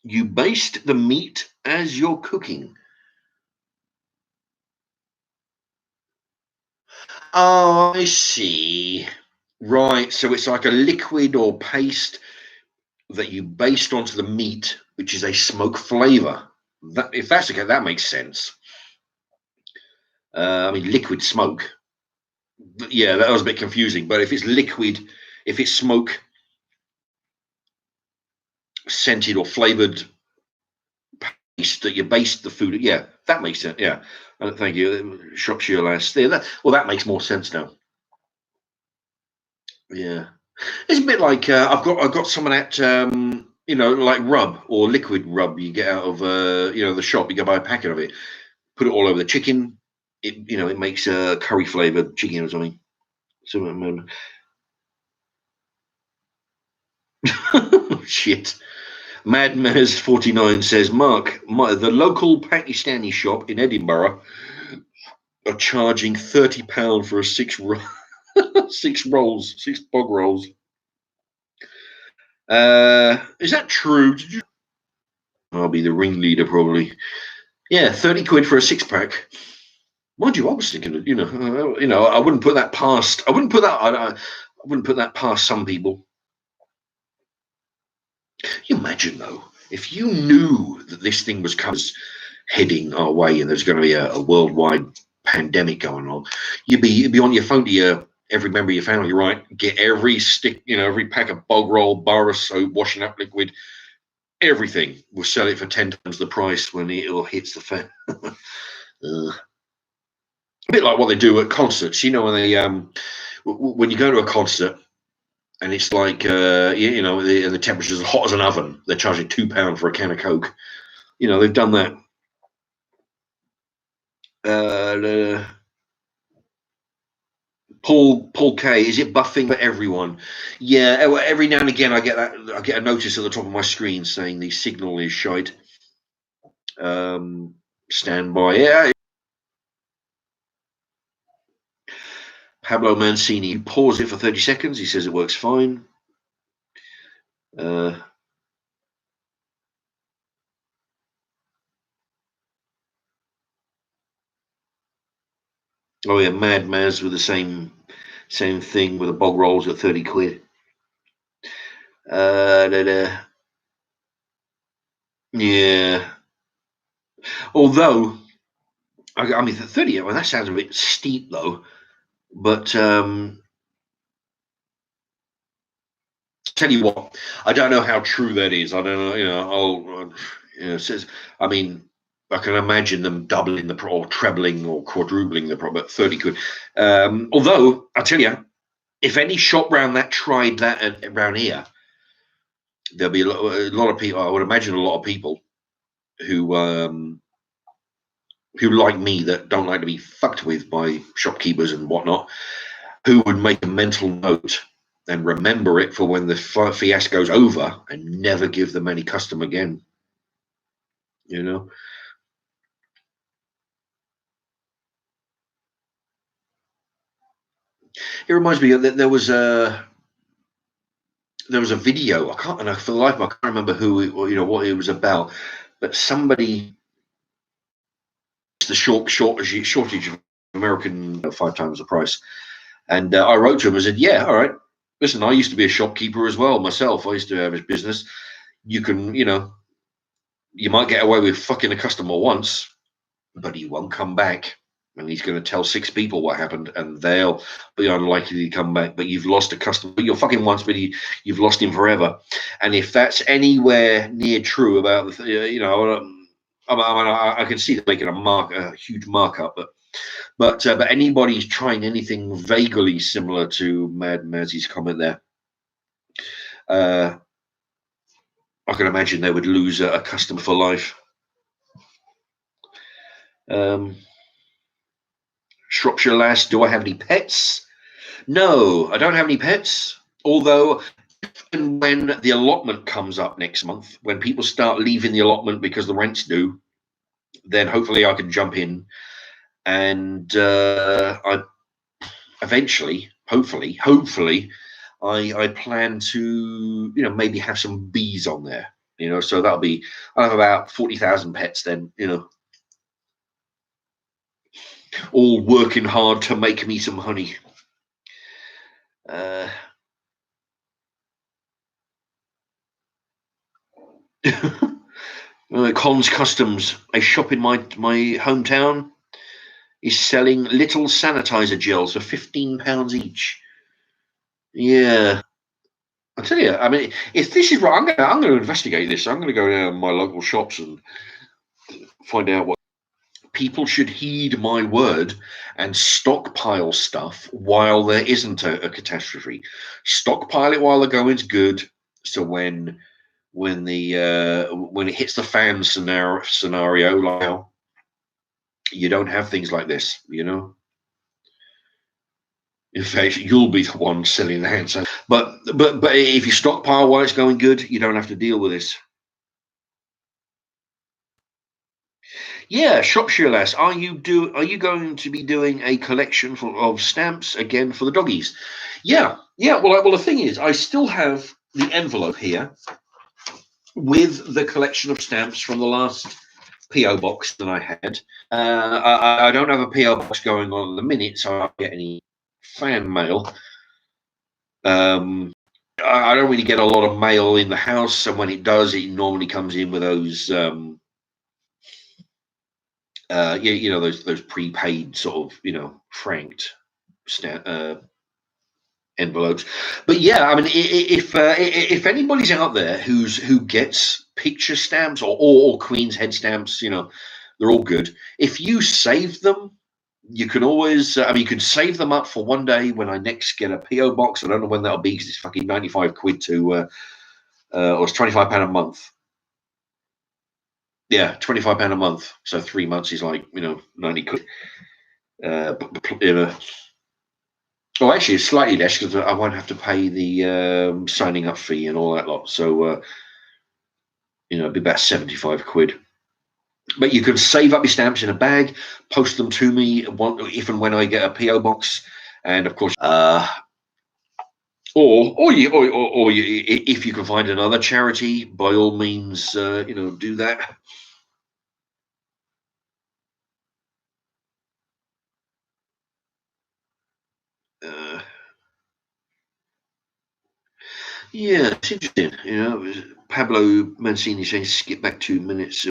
you baste the meat as you're cooking. Oh, I see. Right, so it's like a liquid or paste that you baste onto the meat, which is a smoke flavour. That, if that's okay, that makes sense. I mean, liquid smoke. Yeah, that was a bit confusing. But if it's liquid, if it's smoke scented or flavoured paste that you baste the food, yeah, that makes sense. Yeah, thank you, Shropshire Lass. Yeah, well, that makes more sense now. Yeah, it's a bit like I've got someone at like rub or liquid rub you get out of the shop. You go buy a packet of it, put it all over the chicken. It makes a curry flavored chicken or something. So shit. Mad Maz 49 says, Mark, the local Pakistani shop in Edinburgh are charging £30 for a six rolls, six bog rolls. Is that true? I'll be the ringleader probably. Yeah, 30 quid for a six pack. Mind you, I was thinking, I wouldn't put that past. I wouldn't put that past some people. You imagine though, if you knew that this thing was heading our way and there's going to be a worldwide pandemic going on, you'd be on your phone to every member of your family, right? Get every stick, every pack of bog roll, bar of soap, washing up liquid, everything. We'll sell it for 10 times the price when it all hits the fan. A bit like what they do at concerts, when they when you go to a concert and it's like the temperature's as hot as an oven, they're charging £2 for a can of Coke. They've done that. Paul K, is it buffing for everyone? Yeah, every now and again I get a notice at the top of my screen saying the signal is shite. Stand by. Yeah. Pablo Mancini, you pause it for 30 seconds. He says it works fine. Oh yeah, Mad Maz with the same thing with the bog rolls at 30 quid. Yeah. Although, I mean, 30, well, that sounds a bit steep though. But tell you what, I don't know how true that is. I don't know. It says, I mean, I can imagine them doubling or trebling or quadrupling the but 30 quid. Although I tell you, if any shop round that tried that around here, there'll be a lot of people. I would imagine a lot of people who like me that don't like to be fucked with by shopkeepers and whatnot, who would make a mental note and remember it for when the fiasco's over and never give them any custom again. It reminds me that there was a video. I can't, and for the life of me, I can't remember what it was about, but somebody the shortage of American 5 times the price, and I wrote to him and said, "Yeah, all right. Listen, I used to be a shopkeeper as well myself. I used to have a business. You can, you might get away with fucking a customer once, but he won't come back." And he's going to tell 6 people what happened, and they'll be unlikely to come back. But you've lost a customer. You're fucking once, but you've lost him forever. And if that's anywhere near true about I can see them making a huge markup, but anybody's trying anything vaguely similar to Mad Mazzy's comment there, I can imagine they would lose a customer for life. Shropshire Lass, do I have any pets? No, I don't have any pets. Although, when the allotment comes up next month, when people start leaving the allotment because the rent's due, then hopefully I can jump in and I eventually, hopefully, I plan to, you know, maybe have some bees on there, you know, so I'll have about 40,000 pets then, you know, all working hard to make me some honey. Cons Customs, a shop in my hometown, is selling little sanitizer gels for £15 each. Yeah, I tell you, I mean, if this is right, I'm going to investigate this. I'm going to go down to my local shops and find out what people should heed my word and stockpile stuff while there isn't a catastrophe. Stockpile it while the going's good, so when when it hits the fan scenario, like now, you don't have things like this, you know. In fact, you'll be the one selling the hand sanitizer. But if you stockpile while it's going good, you don't have to deal with this. Yeah, Shropshire Lass, are you going to be doing a collection of stamps again for the doggies? Yeah. Well, the thing is, I still have the envelope here with the collection of stamps from the last PO box that I had. I don't have a PO box going on at the minute, so I don't get any fan mail. I don't really get a lot of mail in the house, and when it does, it normally comes in with those, you know, those prepaid sort of, you know, franked envelopes. But yeah, I mean, if anybody's out there who gets picture stamps or Queen's Head stamps, you know, they're all good. If you save them, you can always, I mean, you can save them up for one day when I next get a PO box. I don't know when that'll be because it's fucking 95 quid to, or it's £25 a month. Yeah, £25 a month. So 3 months is like, you know, 90 quid. You know, oh, actually, it's slightly less because I won't have to pay the signing up fee and all that lot. So, you know, it'd be about 75 quid. But you can save up your stamps in a bag, post them to me if and when I get a PO box, and of course, if you can find another charity, by all means, you know, do that. Yeah, it's interesting. You know, Pablo Mancini saying skip back 2 minutes.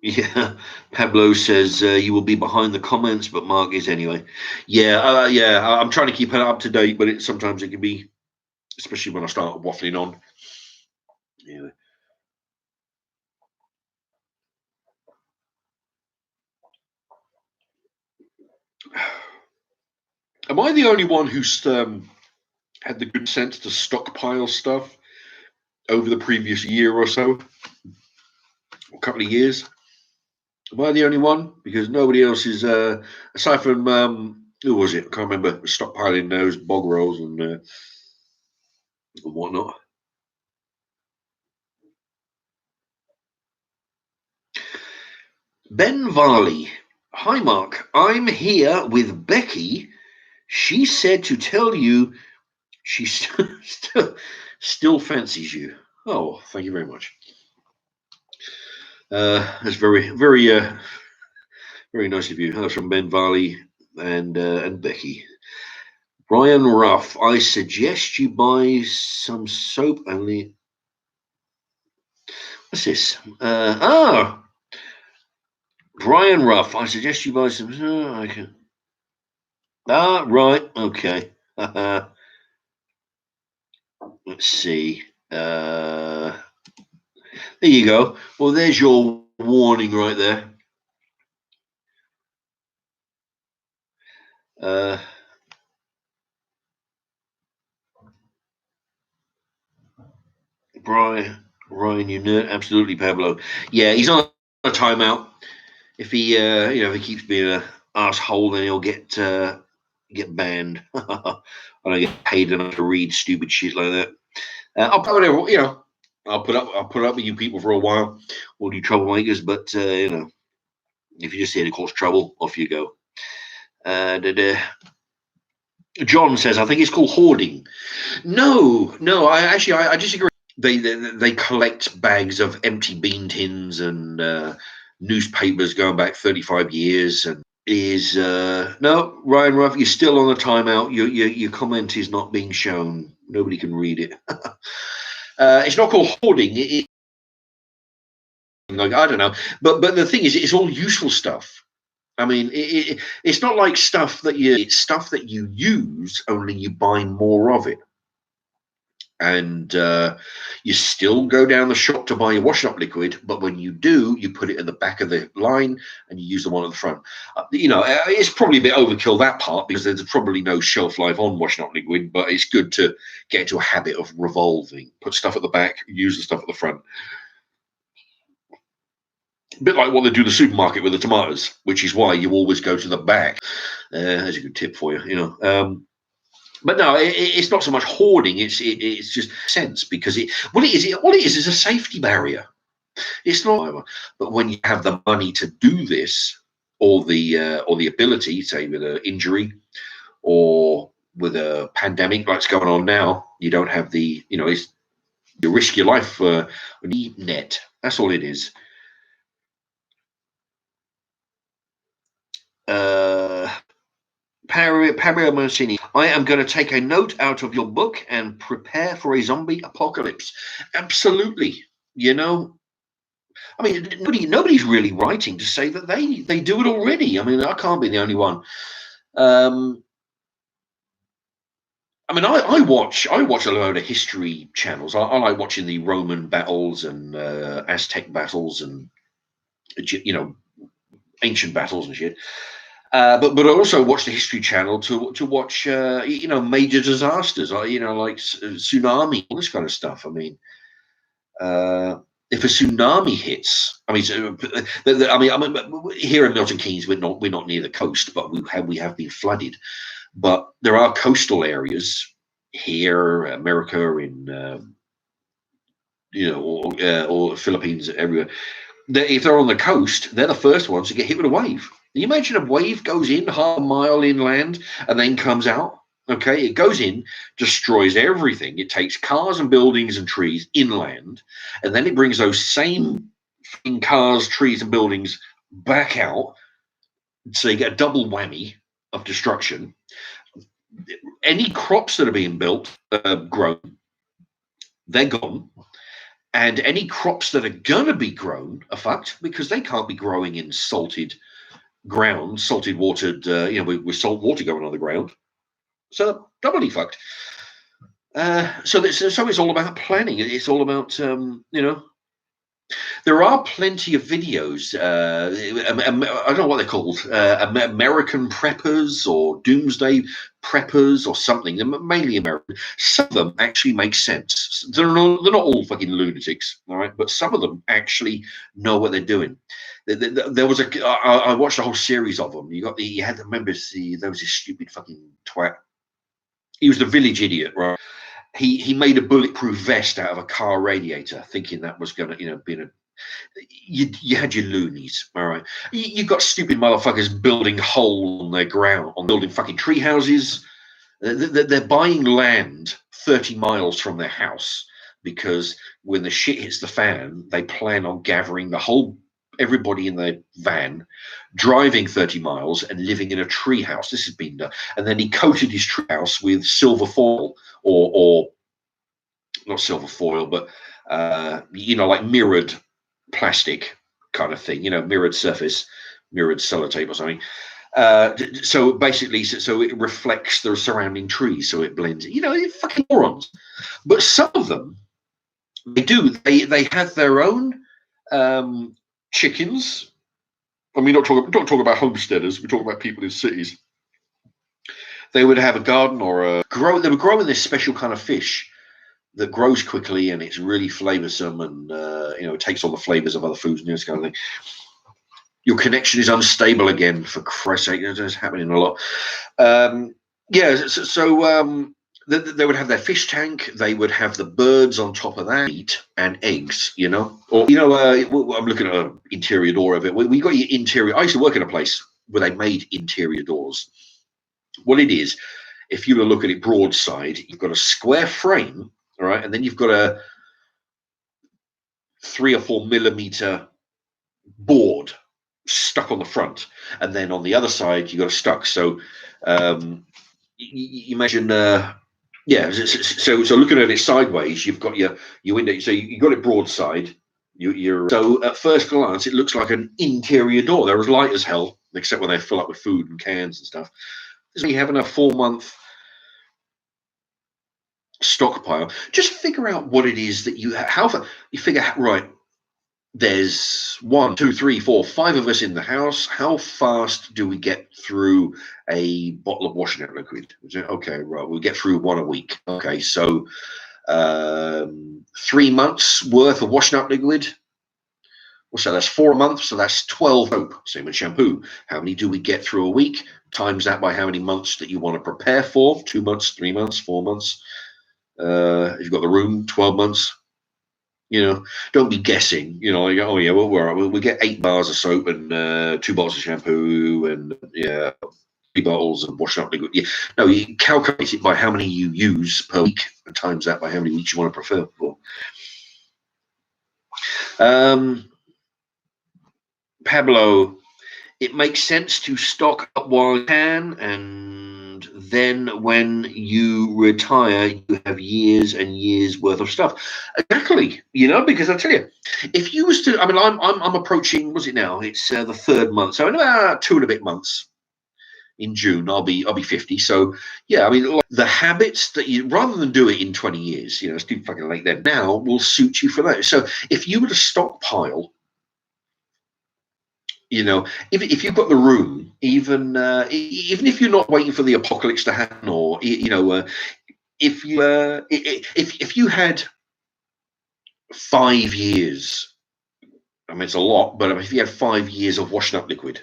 Yeah, Pablo says you will be behind the comments, but Mark is anyway. Yeah, I'm trying to keep it up to date, but sometimes it can be, especially when I start waffling on. Anyway. Am I the only one who's had the good sense to stockpile stuff over the previous year or so, or a couple of years? Am I the only one? Because nobody else is, aside from who was it? I can't remember. Stockpiling those bog rolls and whatnot. Ben Varley. Hi, Mark. I'm here with Becky. She said to tell you she still fancies you. Oh, thank you very much. That's very, very, very nice of you. That's from Ben Varley and Becky. Brian Ruff, I suggest you buy some soap and the. What's this? Brian Ruff, I suggest you buy some. I can. Right, okay. Let's see. There you go. Well, there's your warning right there. Ryan, you nerd, absolutely, Pablo. Yeah, he's on a timeout. If he, you know, if he keeps being an asshole, then he'll get banned. I don't get paid enough to read stupid shit like that. I'll probably, you know, I'll put up with you people for a while, all you troublemakers. But you know, If you just here to cause trouble, off you go. John says, I think it's called hoarding. No, I disagree. They collect bags of empty bean tins and newspapers going back 35 years. And no, Ryan Ruff, you're still on the timeout. Your comment is not being shown. Nobody can read it. It's not called hoarding. Like, I don't know, but the thing is, it's all useful stuff. I mean, it's not like it's stuff that you use, only you buy more of it. And you still go down the shop to buy your washing up liquid, but when you do, you put it in the back of the line and you use the one at the front. It's probably a bit overkill, that part, because there's probably no shelf life on washing up liquid, but it's good to get into a habit of revolving. Put stuff at the back, use the stuff at the front. A bit like what they do in the supermarket with the tomatoes, which is why you always go to the back. That's a good tip for you, But no, it's not so much hoarding. It's just sense, because all it is a safety barrier. It's not. But when you have the money to do this, or the ability, say with an injury, or with a pandemic like's going on now, you don't have the you risk your life for the net. That's all it is. Pario Mancini, I am going to take a note out of your book and prepare for a zombie apocalypse. Absolutely. I mean, nobody's really writing to say that they do it already. I mean, I can't be the only one. I mean, I watch a load of history channels. I like watching the Roman battles and Aztec battles and ancient battles and shit. But I also watch the History Channel to watch major disasters, like tsunami, all this kind of stuff. I mean, if a tsunami hits, I mean, here in Milton Keynes, we're not near the coast, but we have been flooded. But there are coastal areas here, America, in or Philippines, everywhere. If they're on the coast, they're the first ones to get hit with a wave. Can you imagine a wave goes in half a mile inland and then comes out? Okay, it goes in, destroys everything. It takes cars and buildings and trees inland, and then it brings those same cars, trees, and buildings back out. So you get a double whammy of destruction. Any crops that are being grown, they're gone. And any crops that are going to be grown are fucked, because they can't be growing in salted ground, salted watered, with salt water going on the ground. So doubly fucked. So it's all about planning. It's all about, there are plenty of videos. I don't know what they're called. American preppers or doomsday preppers or something. They're mainly American. Some of them actually make sense. They're not all fucking lunatics, all right? But some of them actually know what they're doing. There was I watched a whole series of them. There was this stupid fucking twat. He was the village idiot, right? He made a bulletproof vest out of a car radiator, thinking that was going to, be you had your loonies, all right? You got stupid motherfuckers building holes on their ground, building fucking tree houses. They're buying land 30 miles from their house, because when the shit hits the fan, they plan on gathering everybody in their van, driving 30 miles and living in a tree house. This has been done. And then he coated his tree house with silver foil, or not silver foil, but, like mirrored plastic kind of thing, mirrored surface, mirrored sellotape or something. So basically, so it reflects the surrounding trees, so it blends. Fucking morons. But some of them, they have their own chickens. I mean, don't talk about homesteaders. We talk about people in cities. They would have a garden or they were growing this special kind of fish that grows quickly, and it's really flavoursome, and it takes on the flavours of other foods and this kind of thing. Your connection is unstable again, for Christ's sake. It's happening a lot. they would have their fish tank. They would have the birds on top of that, meat and eggs. You know, or I'm looking at an interior door of it. We got your interior. I used to work in a place where they made interior doors. What it is, if you look at it broadside, you've got a square frame, all right, and then you've got a 3 or 4 millimeter board stuck on the front, and then on the other side you got a stuck. So you imagine, yeah. So looking at it sideways, you've got your window. So you got it broadside. So at first glance, it looks like an interior door. They're as light as hell, except when they fill up with food and cans and stuff. So you having a 4-month stockpile. Just figure out what it is that you figure, right, there's 1, 2, 3, 4, 5 of us in the house. How fast do we get through a bottle of washing out liquid? Okay, right, we'll get through 1 a week. Okay, so 3 months worth of washing up liquid. So that's 4 a month, so that's 12 soap. Same with shampoo. How many do we get through a week? Times that by how many months that you want to prepare for. 2 months, 3 months, 4 months. If you've got the room, 12 months. Don't be guessing. Like, oh yeah, well, we'll get 8 bars of soap and 2 bottles of shampoo and 3 bottles of washing up liquid. Yeah. No, you calculate it by how many you use per week and times that by how many weeks you want to prepare for. Pablo, it makes sense to stock up while you can, and then when you retire, you have years and years worth of stuff. Exactly, because I tell you, if you was to, I mean, I'm approaching. What's it now? It's the 3rd month, so in about 2 and a bit months. In June, I'll be 50. So yeah, I mean, like, the habits that you, rather than do it in 20 years, it's too fucking late then. Now will suit you for that. So if you were to stockpile. If you've got the room, even if you're not waiting for the apocalypse to happen, or if you had 5 years, I mean it's a lot, but if you had 5 years of washing up liquid,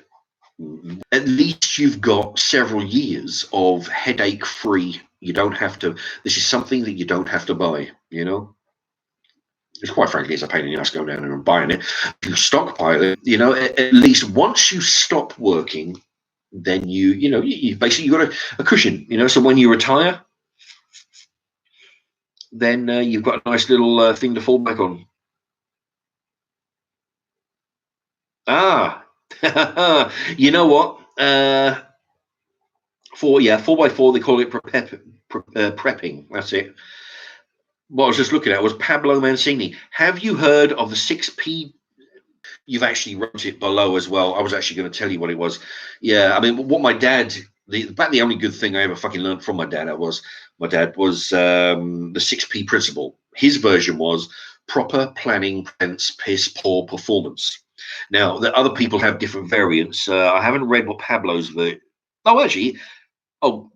at least you've got several years of headache-free. You don't have to. This is something that you don't have to buy. It's quite frankly, it's a pain in the ass going down and buying it. You stockpile it, at least once you stop working, then you basically got a cushion, so when you retire, then you've got a nice little thing to fall back on. You know what? 4x4, they call it prepping. That's it. What I was just looking at was Pablo Mancini. Have you heard of the 6P? You've actually wrote it below as well. I was actually going to tell you what it was. Yeah, I mean, what my dad, the only good thing I ever fucking learned from my dad was the 6P principle. His version was proper planning prevents piss poor performance. Now, the other people have different variants. I haven't read what Pablo's version. Oh, actually, oh,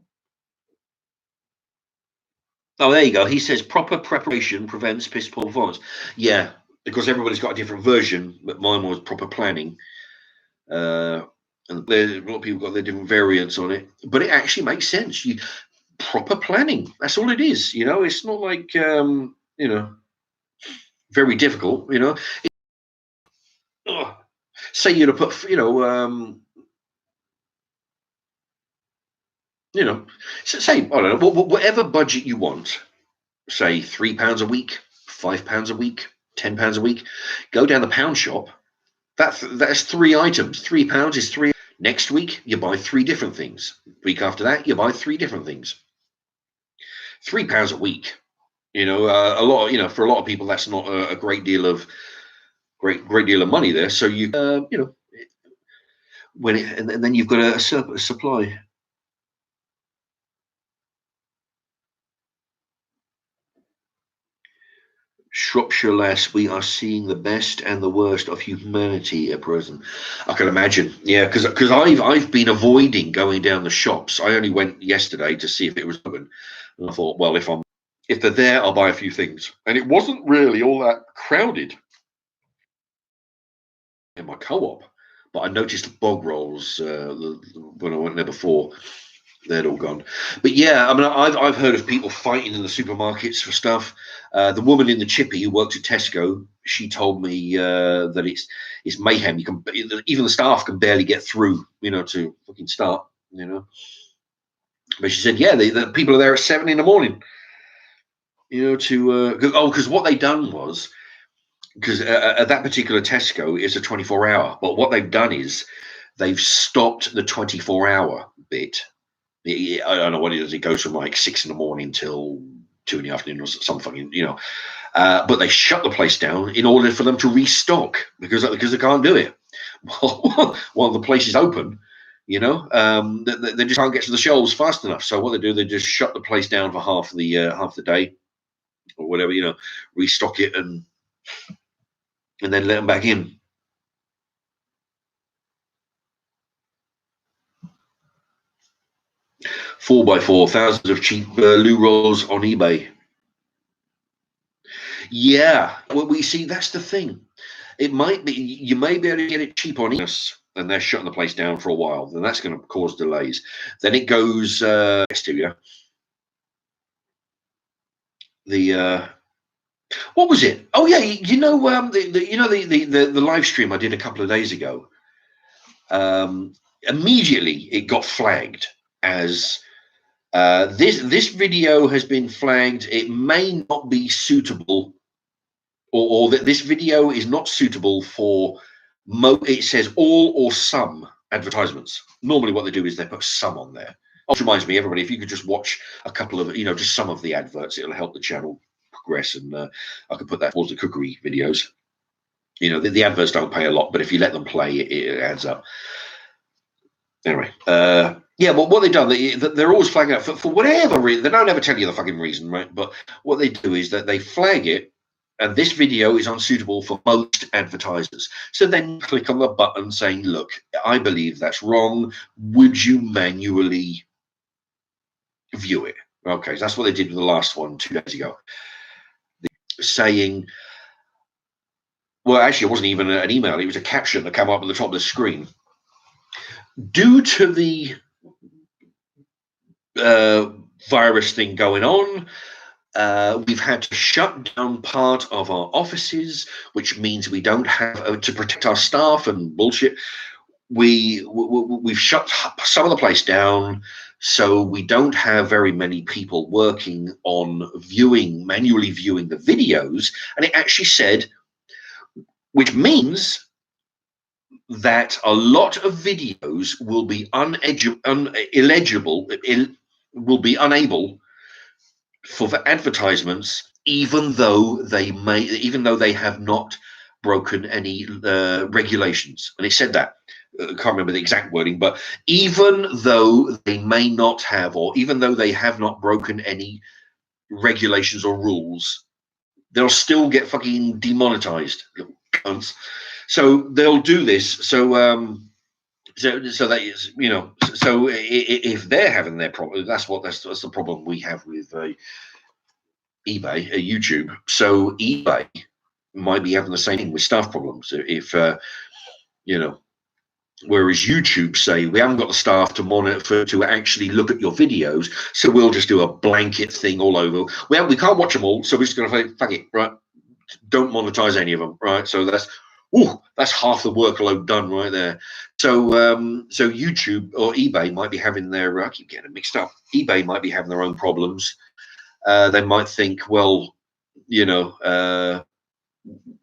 there you go. He says proper preparation prevents piss poor performance. Yeah, because everybody's got a different version, but mine was proper planning. And a lot of people got their different variants on it, but it actually makes sense. Proper planning. That's all it is. It's not like very difficult. Say you'd have put say I don't know, whatever budget you want. Say £3 a week, £5 a week, £10 a week. Go down the pound shop. That's 3 items. £3 is 3. Next week you buy 3 different things. Week after that you buy 3 different things. £3 a week. A lot. For a lot of people that's not a great deal of money there. So you when it, and then you've got a surplus supply. Shropshire lass, we are seeing the best and the worst of humanity at present. I can imagine, yeah, because I've been avoiding going down the shops. I only went yesterday to see if it was open, and I thought, well, if they're there, I'll buy a few things. And it wasn't really all that crowded in my co-op, but I noticed bog rolls when I went there before. they're all gone. But yeah, I mean, I've heard of people fighting in the supermarkets for stuff. The woman in the chippy who worked at Tesco, she told me that it's mayhem. You can even the staff can barely get through, to fucking start, But she said, yeah, the people are there at 7 in the morning, because what they done was, because at that particular Tesco is a 24-hour, but what they've done is they've stopped the 24-hour bit. I don't know what it is. It goes from like 6 in the morning till 2 in the afternoon or something, but they shut the place down in order for them to restock because they can't do it while the place is open. They just can't get to the shelves fast enough. So what they do, they just shut the place down for half the day or whatever, restock it and then let them back in. Four by four, thousands of cheap loo rolls on eBay. Yeah, well, we see that's the thing. It might be you may be able to get it cheap on eBay, and they're shutting the place down for a while. Then that's going to cause delays. Then it goes next to you. The what was it? Oh yeah, the live stream I did a couple of days ago. Immediately it got flagged as this video has been flagged. It may not be suitable, or that this video is not suitable for. It says all or some advertisements. Normally, what they do is they put some on there. Which reminds me, everybody, if you could just watch a couple of, just some of the adverts, it'll help the channel progress. And I could put that towards the cookery videos. The adverts don't pay a lot, but if you let them play, it adds up. Anyway, yeah, well, what they've done, they're always flagging it for whatever reason. They don't ever tell you the fucking reason, right? But what they do is that they flag it, and this video is unsuitable for most advertisers. So then click on the button saying, look, I believe that's wrong. Would you manually view it? Okay, so that's what they did with the last one 2 days ago. Saying, well, actually, it wasn't even an email. It was a caption that came up at the top of the screen. Due to the virus thing going on, we've had to shut down part of our offices, which means we don't have to protect our staff and bullshit. We've shut some of the place down, so we don't have very many people working on manually viewing the videos. And it actually said, which means that a lot of videos will be will be unable for advertisements, even though they have not broken any regulations. And it said that. I can't remember the exact wording, but even though they may not have, or even though they have not broken any regulations or rules, they'll still get fucking demonetized, little cunts. So they'll do this. So that is, so if they're having their problem, that's the problem we have with eBay, YouTube. So eBay might be having the same thing with staff problems. If whereas YouTube say we haven't got the staff to monitor to actually look at your videos, so we'll just do a blanket thing all over. We can't watch them all, so we're just going to say fuck it, right? Don't monetize any of them, right? So that's half the workload done right there. So so YouTube or eBay might be having their I keep getting it mixed up. eBay might be having their own problems. They might think, well,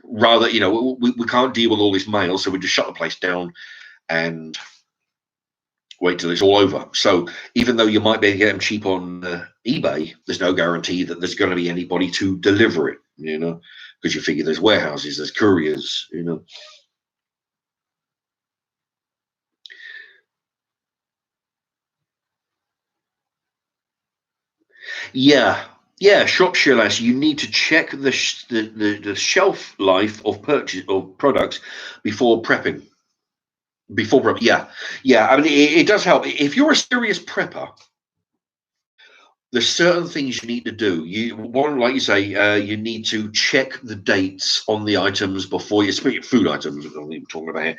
rather, we can't deal with all this mail, so we just shut the place down and wait till it's all over. So even though you might be able to get them cheap on eBay, there's no guarantee that there's going to be anybody to deliver it, because you figure there's warehouses, there's couriers, Yeah, Shropshire lass, you need to check the shelf life of purchase of products before prepping. Yeah. I mean, it does help if you're a serious prepper. There's certain things you need to do. Like you say, you need to check the dates on the items before you, especially food items. I'm even talking about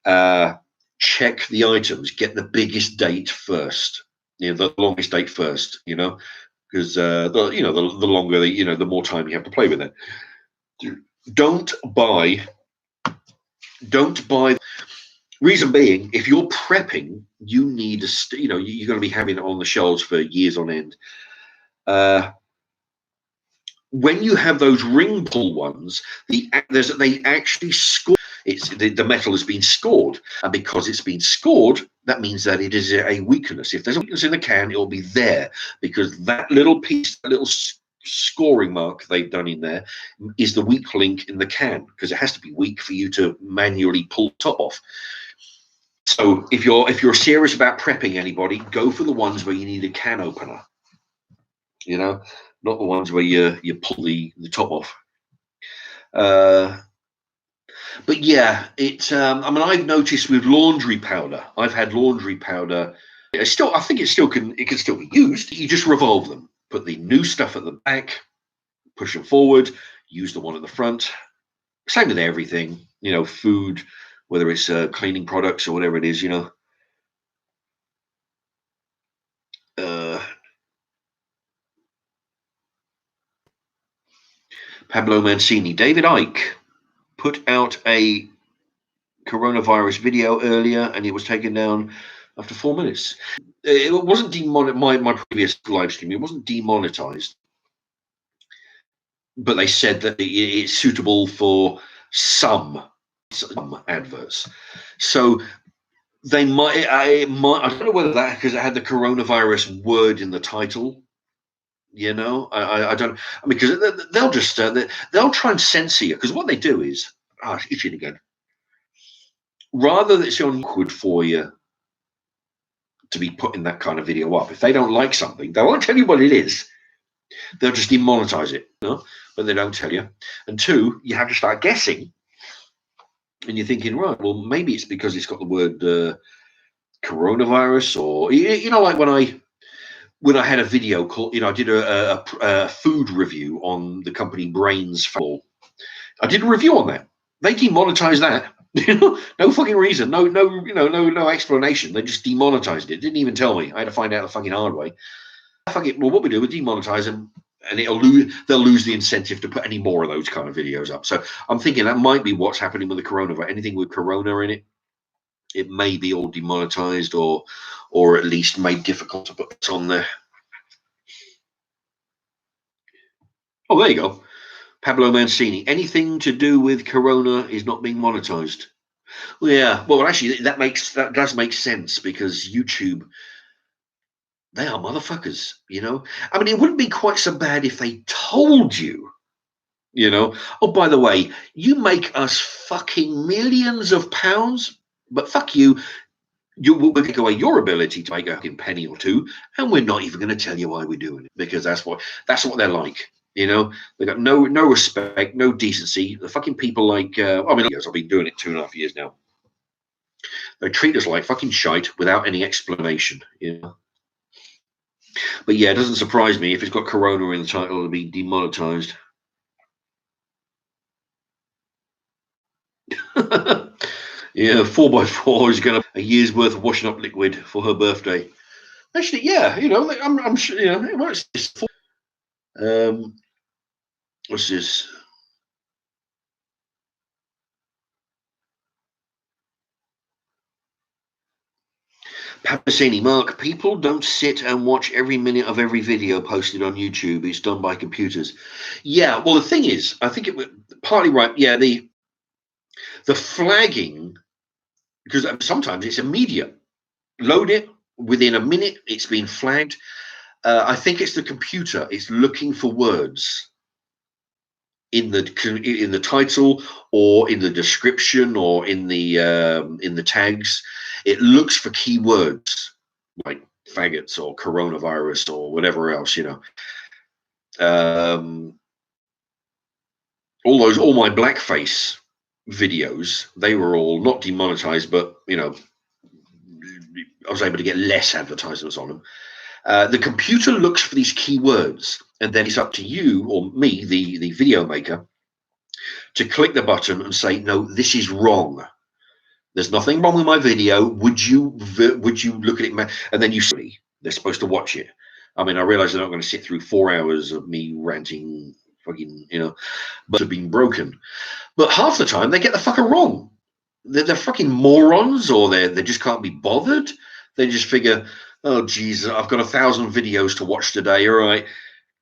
here. Check the items. Get the biggest date first. the longest date first, because the longer the more time you have to play with it. Don't buy. Reason being, if you're prepping, you need you're going to be having it on the shelves for years on end. When you have those ring pull ones, they actually score. The metal has been scored, and because it's been scored, that means that it is a weakness. If there's a weakness in the can, it will be there because that little piece, that little scoring mark they've done in there, is the weak link in the can, because it has to be weak for you to manually pull the top off. So if you're serious about prepping anybody, go for the ones where you need a can opener. Not the ones where you pull the top off. But yeah, I've noticed with laundry powder. I've had laundry powder. I think it can still be used. You just revolve them. Put the new stuff at the back, push them forward, use the one at the front. Same with everything, food, whether it's cleaning products or whatever it is, Pablo Mancini, David Icke put out a coronavirus video earlier, and it was taken down after 4 minutes. It wasn't demonetized. My previous live stream, it wasn't demonetized, but they said that it's suitable for some adverts. So they might. I don't know whether that because it had the coronavirus word in the title. I don't. Because they'll just they'll try and censor you, because what they do is itching again. Rather than it's awkward for you to be putting that kind of video up. If they don't like something, they won't tell you what it is. They'll just demonetize it, but they don't tell you. And two, you have to start guessing. And you're thinking, right, well, maybe it's because it's got the word coronavirus, or like when I had a video called, I did a food review on the company Brains Fall. I did a review on that. They demonetized that. No fucking reason, no explanation. They just demonetized it. Didn't even tell me. I had to find out the fucking hard way. Well, what we do, we demonetize them, and they'll lose the incentive to put any more of those kind of videos up. So I'm thinking that might be what's happening with the coronavirus. Anything with corona in it, it may be all demonetized or at least made difficult to put on there. Oh, there you go. Pablo Mancini. Anything to do with corona is not being monetized. Well, yeah. Well, actually, that does make sense, because YouTube, they are motherfuckers, it wouldn't be quite so bad if they told you, oh, by the way, you make us fucking millions of pounds, but fuck you. We'll take away your ability to make a fucking penny or two, and we're not even going to tell you why we're doing it, because that's what they're like. They got no respect, no decency. The fucking people like, I've been doing it 2.5 years now. They treat us like fucking shite without any explanation, But yeah, it doesn't surprise me if it's got corona in the title, it'll be demonetized. Yeah, 4x4 is going to a year's worth of washing up liquid for her birthday. Actually, yeah, I'm sure, it works. What's this? Papacini, Mark, people don't sit and watch every minute of every video posted on YouTube. It's done by computers. Yeah, well, the thing is, I think it was partly right. Yeah, the flagging, because sometimes it's immediate. Load it, within a minute, it's been flagged. I think it's the computer. It's looking for words in the title, or in the description, or in the tags. It looks for keywords like faggots or coronavirus or whatever else, all my blackface videos, they were all not demonetized, but I was able to get less advertisements on them. The computer looks for these keywords, and then it's up to you or me, the video maker, to click the button and say, no, this is wrong. There's nothing wrong with my video. Would you look at it? And then you see, They're supposed to watch it. I mean, I realize they're not going to sit through 4 hours of me ranting, fucking, but have been broken. But half the time they get the fucker wrong. They're fucking morons, or they just can't be bothered. They just figure, oh Jesus, I've got 1,000 videos to watch today. All right,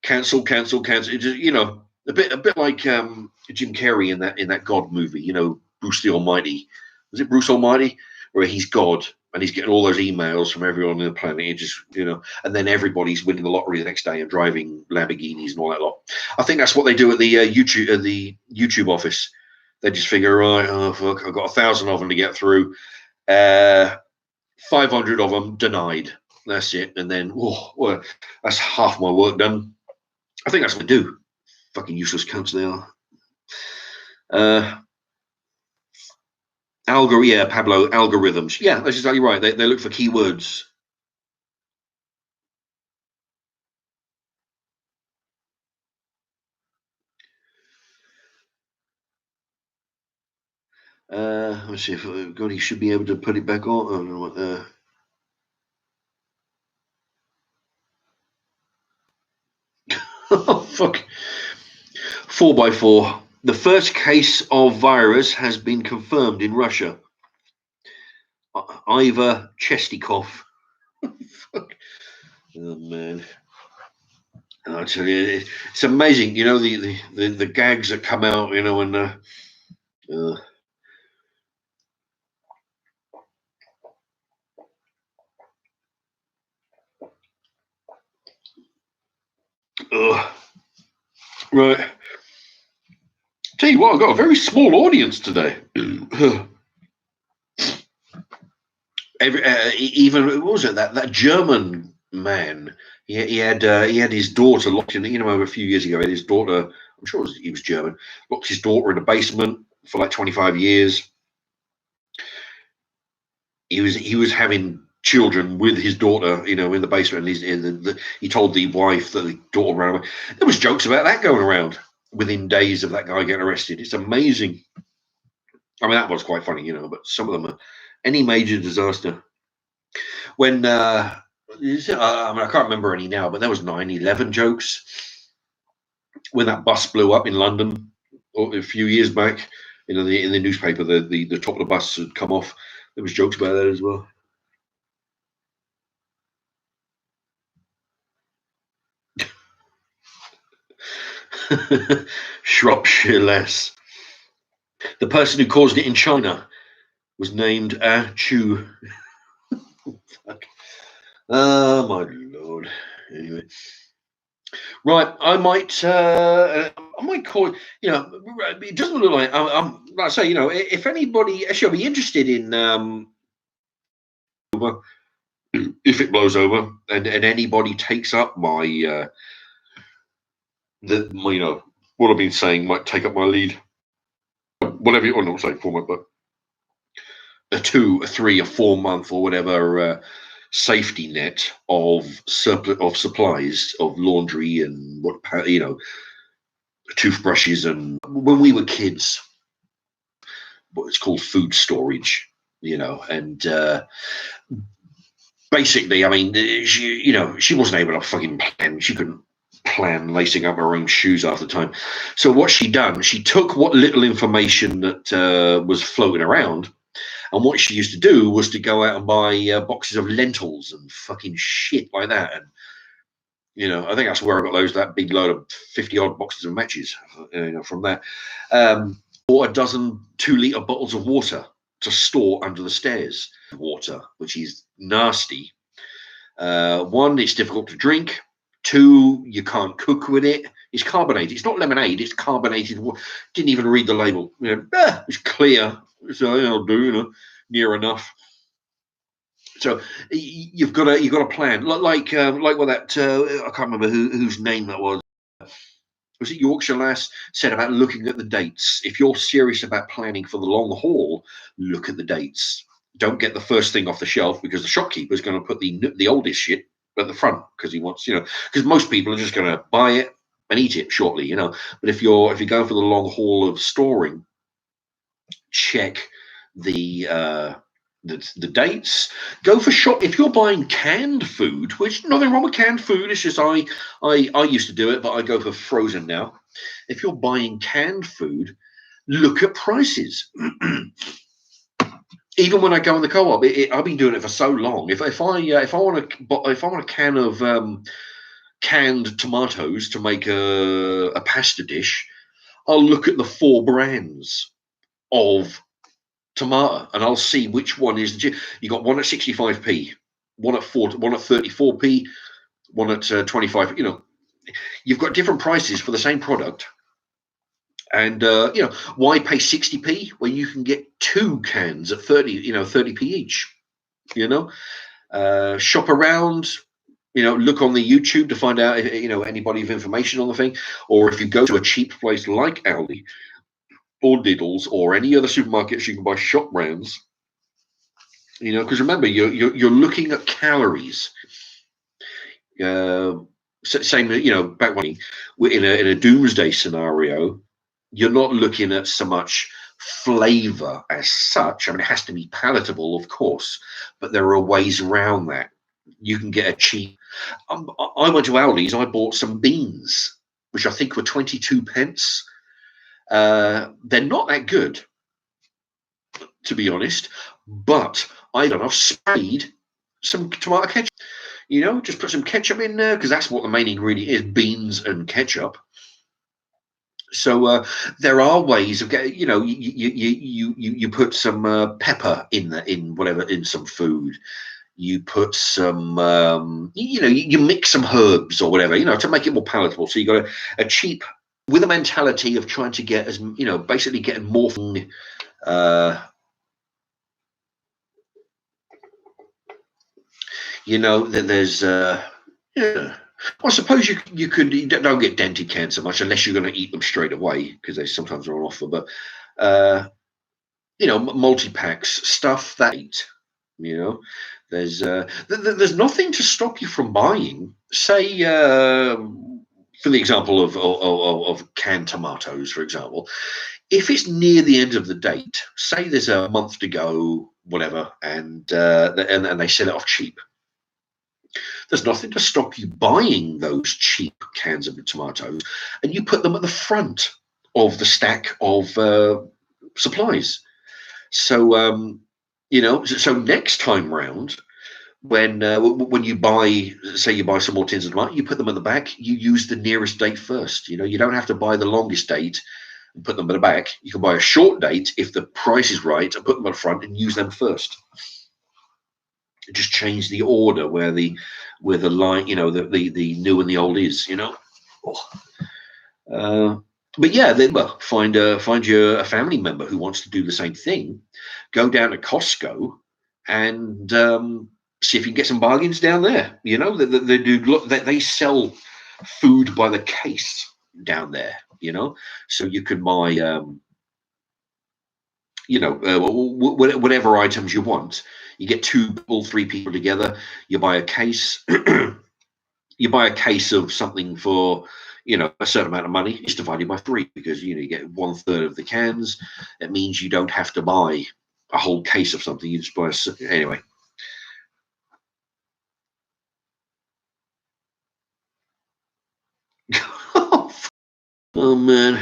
cancel. It just, a bit like Jim Carrey in that God movie. Bruce the Almighty. Was it Bruce Almighty, where he's God and he's getting all those emails from everyone on the planet? He just, and then everybody's winning the lottery the next day and driving Lamborghinis and all that lot. I think that's what they do at the YouTube office. They just figure, right, oh fuck, I've got 1,000 of them to get through. 500 of them denied. That's it. And then, well, that's half my work done. I think that's what they do. Fucking useless cunts they are. Pablo, algorithms. Yeah, that's exactly right. They look for keywords. Let's see if God, he should be able to put it back on. I don't know what. Oh fuck. 4x4. The first case of virus has been confirmed in Russia. Iva Chestikov. Fuck. Oh man. I tell you, it's amazing. The gags that come out. Right. Tell you what, I've got a very small audience today. Even what was it that German man? He had his daughter locked in. A few years ago, he had his daughter. I'm sure he was German. Locked his daughter in a basement for like 25 years. He was having children with his daughter, in the basement. And he told the wife that the daughter ran away. There was jokes about that going around within days of that guy getting arrested. It's amazing. I mean, that was quite funny, but some of them are any major disaster. When, I can't remember any now, but there was 9/11 jokes when that bus blew up in London a few years back. In the newspaper, the top of the bus had come off. There was jokes about that as well. Shropshire less. The person who caused it in China was named Chu. Oh my lord. Anyway, right. I might call. It doesn't look like I'm. Like I say, if anybody actually be interested in if it blows over and anybody takes up my what I've been saying might take up my lead. Whatever you want to say format, but a 2, a 3, a 4 month or whatever safety net of surplus of supplies of laundry and toothbrushes. And when we were kids, what it's called food storage, and basically, I mean, she wasn't able to fucking plan. She couldn't plan lacing up her own shoes half the time. So what she done, she took what little information that was floating around. And what she used to do was to go out and buy boxes of lentils and fucking shit like that. And, I think that's where I got that big load of 50 odd boxes of matches, from that. Or a dozen 2-litre bottles of water to store under the stairs. Water, which is nasty. 1, it's difficult to drink. 2, you can't cook with it. It's carbonated. It's not lemonade. It's carbonated. Didn't even read the label. It's clear. So I'll do, near enough. So you've got a plan, like what that I can't remember whose name that was. Was it Yorkshire lass said about looking at the dates? If you're serious about planning for the long haul, look at the dates. Don't get the first thing off the shelf, because the shopkeeper is going to put the oldest shit at the front because he wants, because most people are just going to buy it and eat it shortly, But if you're going for the long haul of storing, check the the dates. Go for shop if you're buying canned food, which nothing wrong with canned food. It's just I used to do it, but I go for frozen now. If you're buying canned food, look at prices. Even when I go in the co-op, I've been doing it for so long. If I want a can of canned tomatoes to make a pasta dish, I'll look at the 4 brands of tomato and I'll see which one is the. You got one at 65p, one at 34p, one at 25. You know, you've got different prices for the same product. And you know, why pay 60p when you can get 2 cans at 30p each? You know, shop around. You know, look on the YouTube to find out if, you know, anybody with information on the thing, or if you go to a cheap place like Aldi or Diddles or any other supermarkets, you can buy shop brands. You know, because remember, you're looking at calories. Same, you know, back when we're in a doomsday scenario, you're not looking at so much flavor as such. I mean, it has to be palatable, of course, but there are ways around that. You can get a cheap. I went to Aldi's. I bought some beans, which I think were 22 pence. They're not that good, to be honest. But I've sprayed some tomato ketchup. You know, just put some ketchup in there because that's what the main ingredient is: beans and ketchup. So there are ways of getting. You know, you put some pepper in some food. You put some, you know, you mix some herbs or whatever, you know, to make it more palatable. So you got a cheap, with a mentality of trying to get as, you know, basically getting more. You know, there's, yeah. I suppose you don't get dented cans so much unless you're going to eat them straight away because they sometimes are on offer. But you know, multi-packs, stuff that eat. You know, there's nothing to stop you from buying. Say, for the example of canned tomatoes, for example, if it's near the end of the date, say there's a month to go, whatever, and they sell it off cheap. There's nothing to stop you buying those cheap cans of tomatoes, and you put them at the front of the stack of supplies. So you know, so next time round, when you buy, say you buy some more tins of tomato, you put them at the back. You use the nearest date first. You know, you don't have to buy the longest date and put them at the back. You can buy a short date if the price is right and put them at the front and use them first. Just change the order where the line, you know, the new and the old is. You know. But yeah, then find you a family member who wants to do the same thing. Go down to Costco and see if you can get some bargains down there. You know, they do look that they sell food by the case down there. You know, so you can buy you know, whatever items you want. You get 2 or 3 people together. You buy a case. You buy a case of something for, you know, a certain amount of money. It's divided by 3 because, you know, you get 1/3 of the cans. It means you don't have to buy a whole case of something. You just buy anyway. Oh man,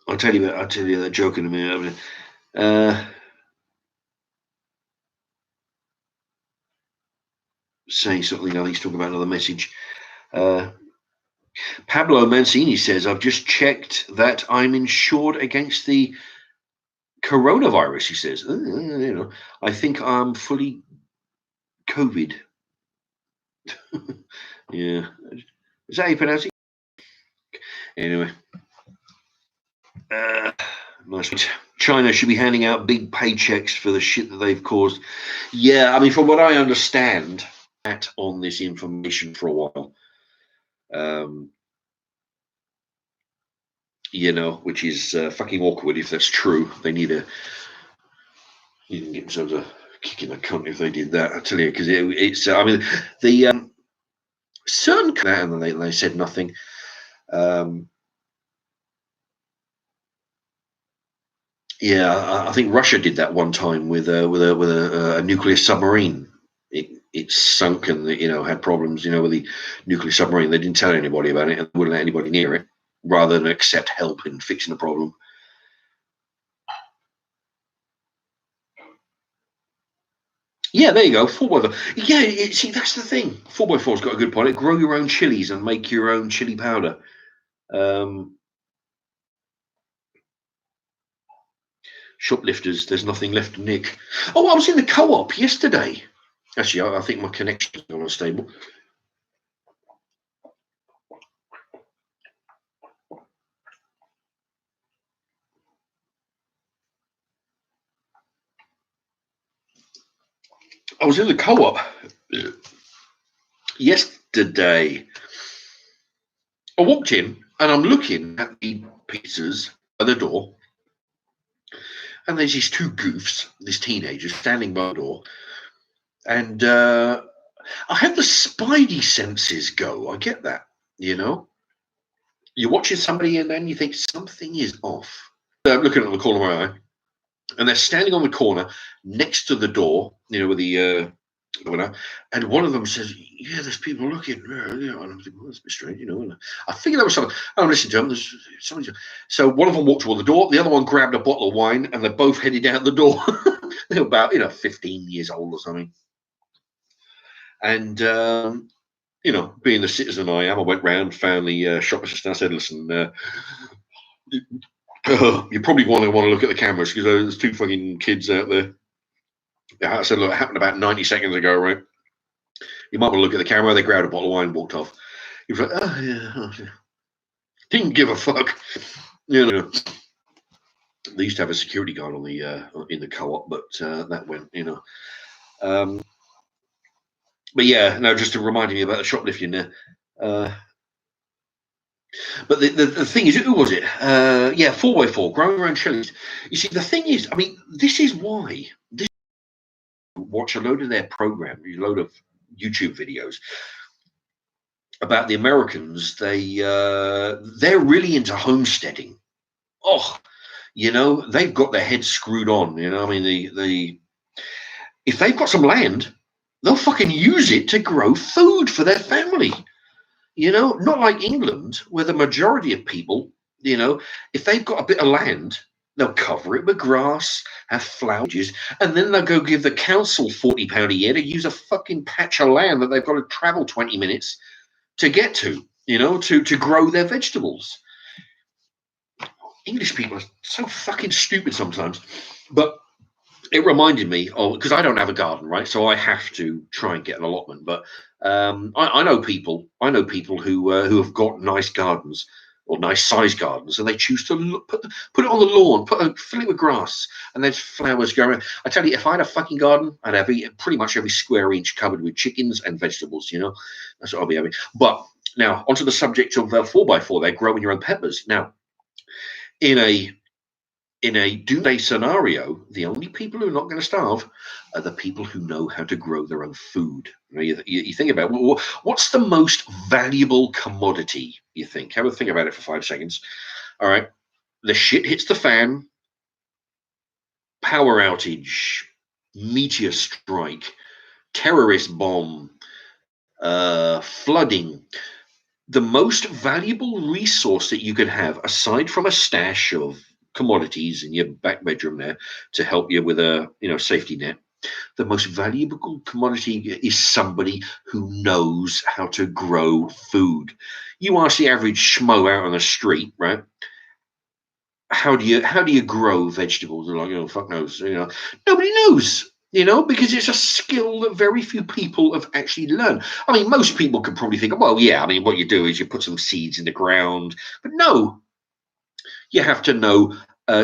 I'll tell you that joke in a minute. Saying something. I think he's talking about another message. Pablo Mancini says, I've just checked that I'm insured against the coronavirus. He says, you know, I think I'm fully COVID. Yeah. Is that how you pronounce it? Anyway. Nice. China should be handing out big paychecks for the shit that they've caused. Yeah, I mean, from what I understand, on this information for a while. You know, which is fucking awkward if that's true. They need you can get themselves a kick in the cunt if they did that. I tell you, because it's. I mean, the certain that, and then they said nothing. Yeah, I think Russia did that one time with a nuclear submarine. It sunk and had problems with the nuclear submarine. They didn't tell anybody about it and wouldn't let anybody near it, rather than accept help in fixing the problem. Yeah, there you go. 4x4. Yeah, see, that's the thing. 4x4's got a good point. Grow your own chilies and make your own chili powder. Um, Shoplifters, there's nothing left to nick. Oh, I was in the co-op yesterday. Actually, I think my connection's not unstable. I was in the co-op yesterday. I walked in and I'm looking at the pizzas at the door, and there's these two goofs, these teenagers, standing by the door, and I had the spidey senses go. I get that, You're watching somebody and then you think something is off. I'm looking at the corner of my eye, and they're standing on the corner next to the door, with the and one of them says, "Yeah, there's people looking." And I'm thinking, well, that's a bit strange, And I figured that was something. I'm listening to them. There's somebody. So one of them walked toward the door. The other one grabbed a bottle of wine, and they're both headed out the door. They're about 15 years old or something. And being the citizen I am, I went round, found the shop assistant. I said, "Listen, you probably want to look at the cameras because there's two fucking kids out there." I said, "Look, it happened about 90 seconds ago, right? You might want to look at the camera." They grabbed a bottle of wine and walked off. He was like, "Oh, yeah. Oh, yeah." Didn't give a fuck. They used to have a security guard on the in the co-op, but that went, But yeah, no, just to remind me about the shoplifting there. But the thing is, who was it? Yeah, 4x4, growing around chilies. You see, the thing is, I mean, this is why watch a load of their program, a load of YouTube videos about the Americans. They're really into homesteading. Oh, they've got their heads screwed on. I mean, the if they've got some land, they'll fucking use it to grow food for their family. Not like England, where the majority of people, if they've got a bit of land, they'll cover it with grass, have flowers, and then they'll go give the council £40 a year to use a fucking patch of land that they've got to travel 20 minutes to get to, to grow their vegetables. English people are so fucking stupid sometimes. But it reminded me of, because I don't have a garden, right? So I have to try and get an allotment. But I know people who have got nice gardens or nice sized gardens, and they choose to put it on the lawn, fill it with grass, and there's flowers going. I tell you, if I had a fucking garden, I'd have pretty much every square inch covered with chickens and vegetables. That's what I'll be having. But now onto the subject of 4x4. They're growing your own peppers now. In a doomsday scenario, the only people who are not going to starve are the people who know how to grow their own food. You think about what's the most valuable commodity, you think? Have a think about it for 5 seconds. All right. The shit hits the fan, power outage, meteor strike, terrorist bomb, flooding. The most valuable resource that you can have, aside from a stash of commodities in your back bedroom there to help you with a safety net, the most valuable commodity is somebody who knows how to grow food. You ask the average schmo out on the street, right? How do you grow vegetables? They're like, fuck knows. Nobody knows. Because it's a skill that very few people have actually learned. I mean, most people could probably think, well, yeah, I mean, what you do is you put some seeds in the ground, but no, you have to know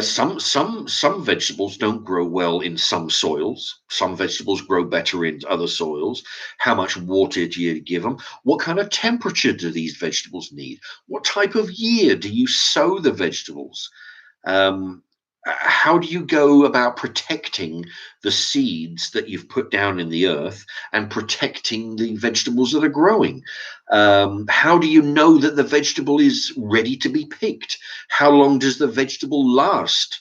some vegetables don't grow well in some soils. Some vegetables grow better in other soils. How much water do you give them? What kind of temperature do these vegetables need? What type of year do you sow the vegetables? How do you go about protecting the seeds that you've put down in the earth and protecting the vegetables that are growing? How do you know that the vegetable is ready to be picked? How long does the vegetable last?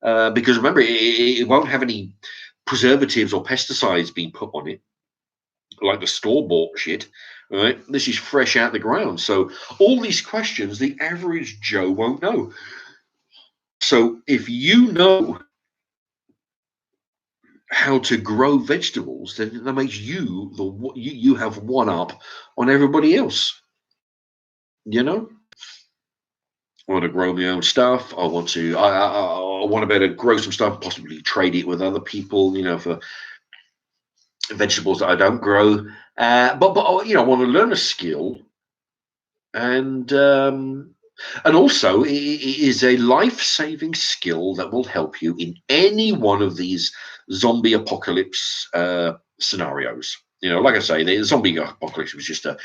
because remember, it won't have any preservatives or pesticides being put on it like the store-bought shit. Right, this is fresh out the ground. So all these questions the average Joe won't know. So if you know how to grow vegetables, then that makes you you have one up on everybody else. You know, I want to grow my own stuff. I want to. I want to be able to grow some stuff, possibly trade it with other people. You know, for vegetables that I don't grow. But you know, I want to learn a skill, and also it is a life-saving skill that will help you in any one of these zombie apocalypse scenarios. You know, like I say, the zombie apocalypse was just a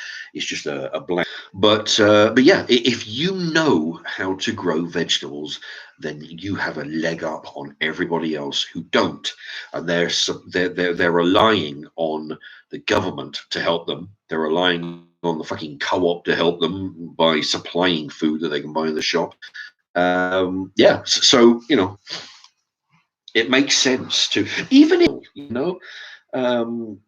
blank. But yeah, if you know how to grow vegetables, then you have a leg up on everybody else who don't, and they're relying on the government to help them. They're relying on the fucking co-op to help them by supplying food that they can buy in the shop. Yeah, so you know, it makes sense to um,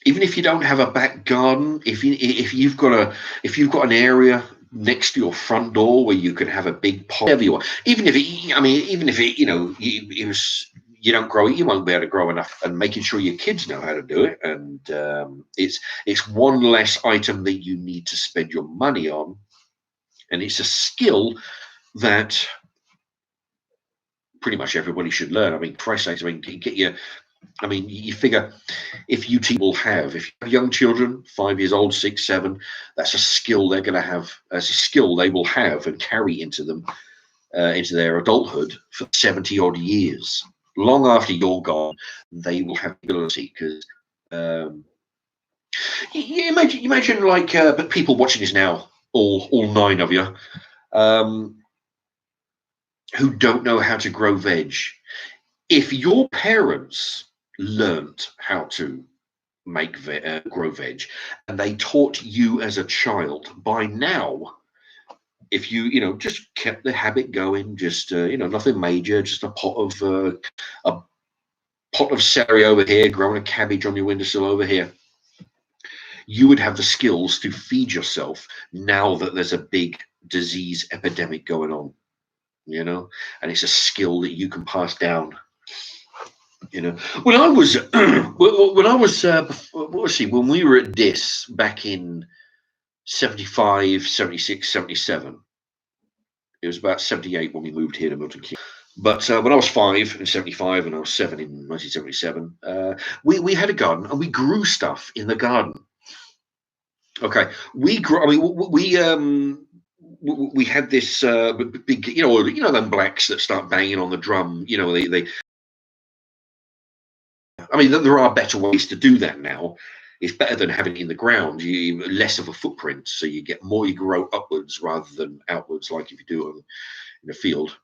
even if you don't have a back garden, if you've got an area next to your front door where you can have a big pot, whatever you want, even if it, you know, you don't grow it, you won't be able to grow enough. And making sure your kids know how to do it, and it's one less item that you need to spend your money on, and it's a skill that pretty much everybody should learn. I mean, Christ's sakes, I mean, get your. I mean, you figure if you have young children, 5 years old, 6, 7, that's a skill they're going to have. That's a skill they will have and carry into their adulthood for 70 odd years. Long after you're gone, they will have the ability, because you imagine like, but people watching this now, all 9 of you, who don't know how to grow veg. If your parents learnt how to grow veg, and they taught you as a child, by now, if you just kept the habit going, just nothing major, just a pot of celery over here, growing a cabbage on your windowsill over here, you would have the skills to feed yourself now that there's a big disease epidemic going on, and it's a skill that you can pass down. When I was when we were at this back in 75, 76, 77, it was about 78 when we moved here to Milton Keynes. But when I was 5 in 75 and I was 7 in 1977, we had a garden and we grew stuff in the garden. Okay, we grew. I mean, we had this big, them blacks that start banging on the drum. They. I mean, there are better ways to do that now. It's better than having it in the ground. You less of a footprint, so you get more. You grow upwards rather than outwards, like if you do it in a field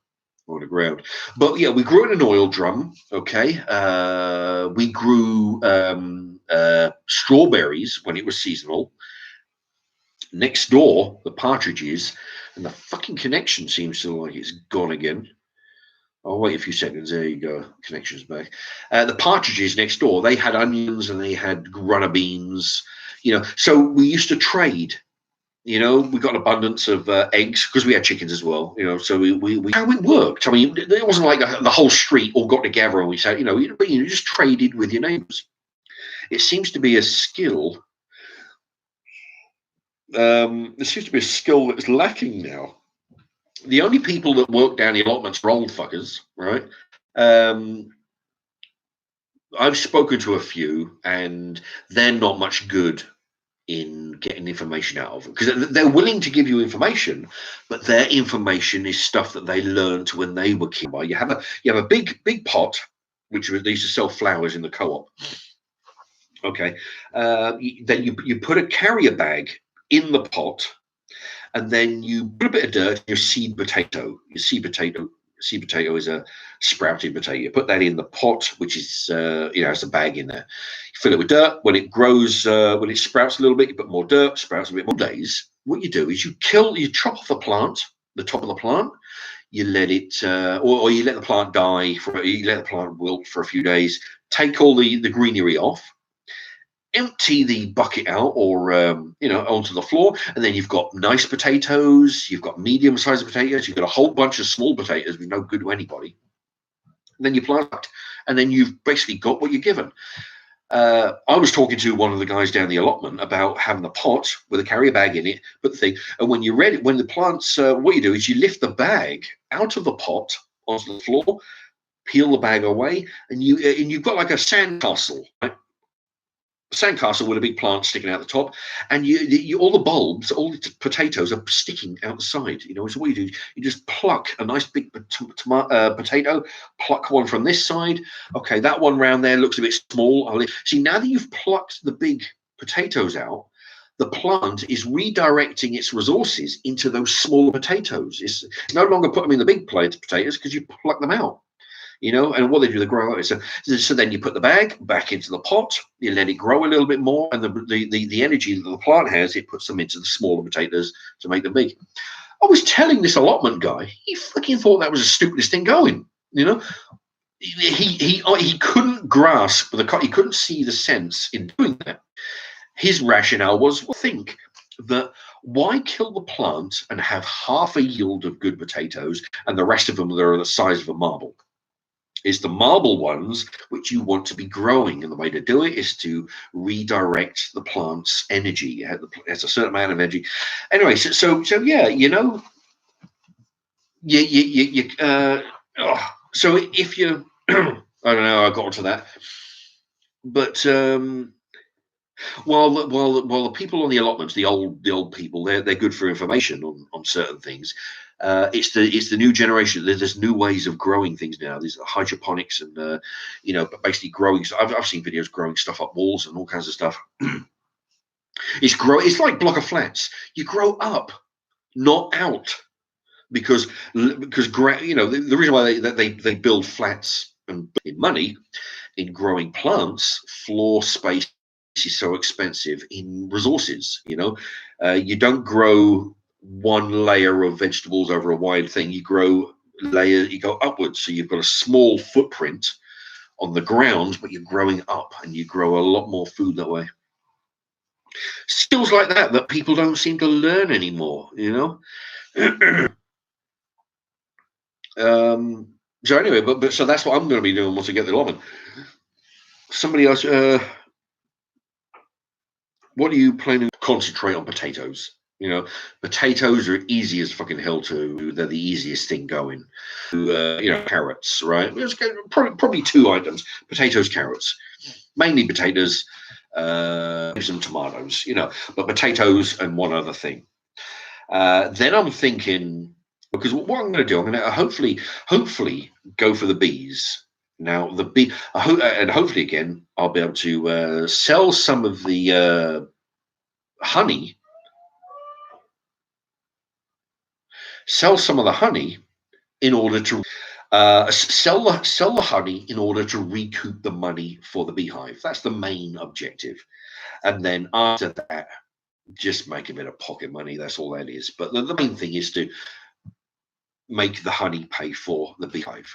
or on the ground. But yeah, we grew in an oil drum. Okay, we grew strawberries when it was seasonal. Next door, the partridges, and the fucking connection seems to like it's gone again. I'll wait a few seconds. There you go. Connection's back. The partridges next door, they had onions and they had runner beans, So we used to trade. We got an abundance of eggs because we had chickens as well. So we how it worked. I mean, it wasn't like the whole street all got together and we said, you just traded with your neighbours. It seems to be a skill. It seems to be a skill that's lacking now. The only people that work down the allotments are old fuckers, right? I've spoken to a few, and they're not much good in getting information out of them because they're willing to give you information, but their information is stuff that they learned when they were kids. You have a big pot, which they used to sell flowers in the co-op. Okay, then you put a carrier bag in the pot. And then you put a bit of dirt in your seed potato. Your seed potato is a sprouted potato. You put that in the pot, which is has a bag in there. You fill it with dirt. When it grows, when it sprouts a little bit, you put more dirt. Sprouts a bit more days. What you do is you chop off the plant, the top of the plant. You let it, or you let the plant die, you let the plant wilt for a few days, take all the greenery off, empty the bucket out, or onto the floor, and then you've got nice potatoes, you've got medium-sized potatoes, you've got a whole bunch of small potatoes, which no good to anybody. And then you plant, and then you've basically got what you're given. I was talking to one of the guys down the allotment about having a pot with a carrier bag in it, but the thing, and when you're ready, when the plants, what you do is you lift the bag out of the pot onto the floor, peel the bag away, and you've got like a sandcastle, right? Sandcastle with a big plant sticking out the top, and you all the bulbs, all the potatoes are sticking outside. So what you do, you just pluck a nice big potato, pluck one from this side. Okay, that one round there looks a bit small. See, now that you've plucked the big potatoes out, the plant is redirecting its resources into those smaller potatoes. It's no longer put them in the big potatoes because you pluck them out. And what they do, they grow out. So then you put the bag back into the pot, you let it grow a little bit more, and the energy that the plant has, it puts them into the smaller potatoes to make them big. I was telling this allotment guy, he fucking thought that was the stupidest thing going. He couldn't grasp he couldn't see the sense in doing that. His rationale was, think that why kill the plant and have half a yield of good potatoes and the rest of them that are the size of a marble? It's the marble ones which you want to be growing, and the way to do it is to redirect the plant's energy. It has a certain amount of energy. Anyway, so yeah, so if you, I don't know, I got onto that, but while the people on the allotments, the old people, they're good for information on certain things. It's the new generation. There's new ways of growing things now. There's hydroponics and basically growing. I've seen videos growing stuff up walls and all kinds of stuff. It's like block of flats. You grow up, not out, because the reason why they build flats and in money in growing plants, floor space is so expensive in resources. You don't grow one layer of vegetables over a wide thing. You grow layers, you go upwards, so you've got a small footprint on the ground, but you're growing up and you grow a lot more food that way. Skills like that people don't seem to learn anymore. So anyway, but so that's what I'm going to be doing once I get the allotment. Somebody else, what are you planning to concentrate on? Potatoes. Potatoes are easy as fucking hell to. They're the easiest thing going. Carrots, right? Probably two items: potatoes, carrots. Mainly potatoes, some tomatoes. But potatoes and one other thing. Then I'm thinking, because what I'm going to do, I'm going to hopefully go for the bees. Now the bee, and hopefully again, I'll be able to sell some of the honey. Sell some of the honey in order to sell the honey in order to recoup the money for the beehive. That's the main objective. And then after that, just make a bit of pocket money. That's all that is. But the main thing is to make the honey pay for the beehive.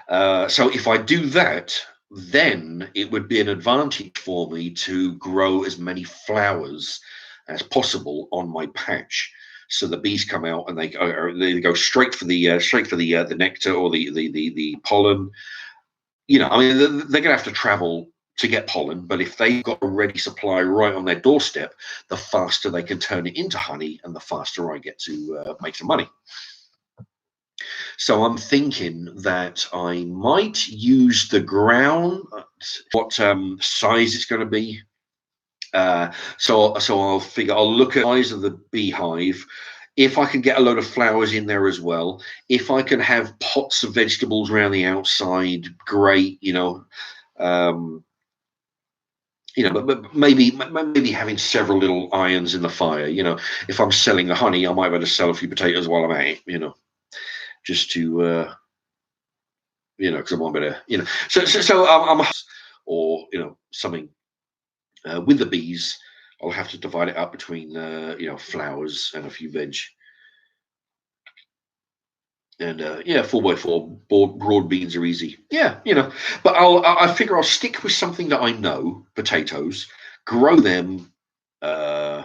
So if I do that, then it would be an advantage for me to grow as many flowers as possible on my patch. So the bees come out and they go straight for the nectar or the pollen. They're gonna have to travel to get pollen, but if they've got a ready supply right on their doorstep, the faster they can turn it into honey, and the faster I get to make some money. So I'm thinking that I might use the ground, what size it's going to be. So I'll look at the size of the beehive. If I can get a load of flowers in there as well, if I can have pots of vegetables around the outside, great. But maybe having several little irons in the fire. If I'm selling the honey, I might be able to sell a few potatoes while I'm at it. Just to because I want a bit of so I'm or something with the bees. I'll have to divide it up between flowers and a few veg. And yeah, 4x4 broad beans are easy. Yeah, you know, but I figure I'll stick with something that I know, potatoes, grow them, uh,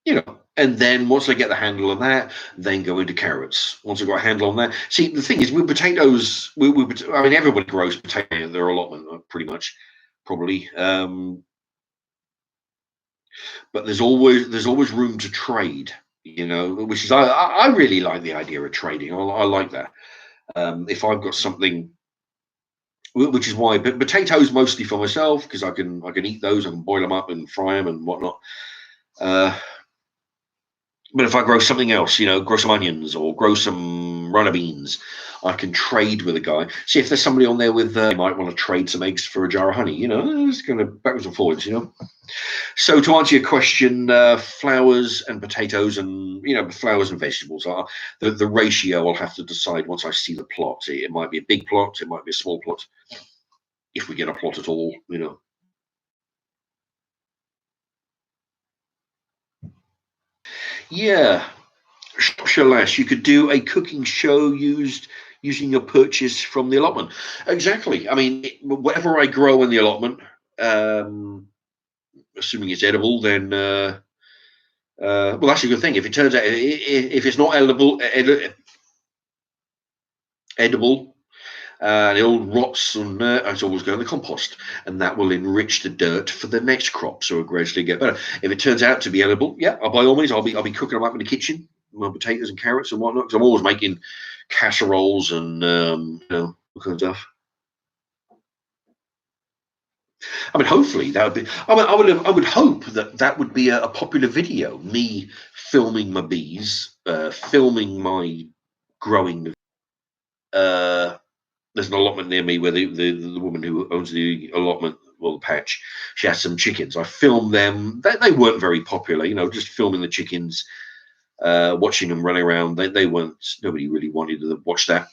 you know, and then once I get the handle on that, then go into carrots. Once I've got a handle on that, see, the thing is with potatoes, I mean, everybody grows potato in their allotment, pretty much, probably. But there's always room to trade, you know, which is I really like the idea of trading. I like that. If I've got something, which is why, but potatoes mostly for myself because I can eat those. I can boil them up and fry them and whatnot. Uh, but if I grow something else, you know, grow some onions or grow some runner beans, I can trade with a guy. See if there's somebody on there with you might want to trade some eggs for a jar of honey. You know, it's kind of backwards and forwards. You know. So to answer your question, flowers and potatoes, and you know, flowers and vegetables are the ratio. I'll have to decide once I see the plot. It might be a big plot, it might be a small plot, if we get a plot at all. You know. Yeah, Shalash, you could do a cooking show using your purchase from the allotment. Exactly. I mean, whatever I grow in the allotment, um, assuming it's edible, then well, that's a good thing. If it turns out if it's not edible, and it all rots and it's always go in the compost, and that will enrich the dirt for the next crop, so it'll gradually get better. If it turns out to be edible, yeah, by all means, I'll be cooking them up in the kitchen, my potatoes and carrots and whatnot, because I'm always making casseroles and you know, all kinds of stuff. I mean, hopefully that would be. I would hope that that would be a popular video. Me filming my bees, filming my growing. Uh, there's an allotment near me where the woman who owns the allotment, well, the patch, she has some chickens. I filmed them. They weren't very popular, you know, just filming the chickens, watching them running around. They weren't. Nobody really wanted to watch that.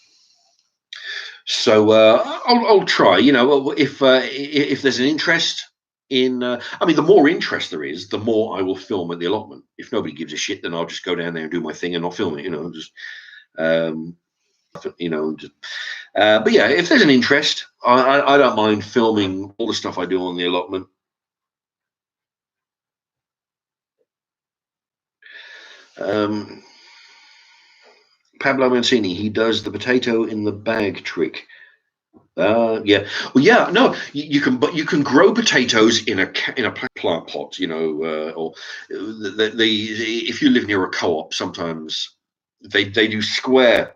So I'll try. You know, if there's an interest in, I mean, the more interest there is, the more I will film at the allotment. If nobody gives a shit, then I'll just go down there and do my thing and not film it. You know, just um, you know, just, but yeah, if there's an interest, I don't mind filming all the stuff I do on the allotment. Um, Pablo Mancini, he does the potato in the bag trick. Yeah. Well, yeah. No, you can, but you can grow potatoes in a plant pot. You know, or if you live near a co-op, sometimes they do square.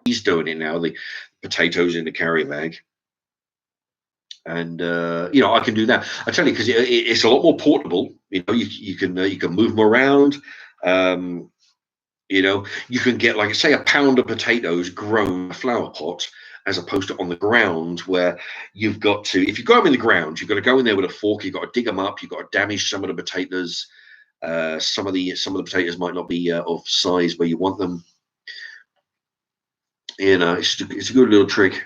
He's doing it now. The potatoes in the carrier bag, and you know, I can do that. I tell you, because it's a lot more portable. You know, you can move them around. Um, you know, you can get, like, say, a pound of potatoes grown in a flower pot, as opposed to on the ground, where you've got to, if you grow them in the ground, you've got to go in there with a fork. You've got to dig them up. You've got to damage some of the potatoes. Some of the potatoes might not be of size where you want them. You know, it's a good little trick.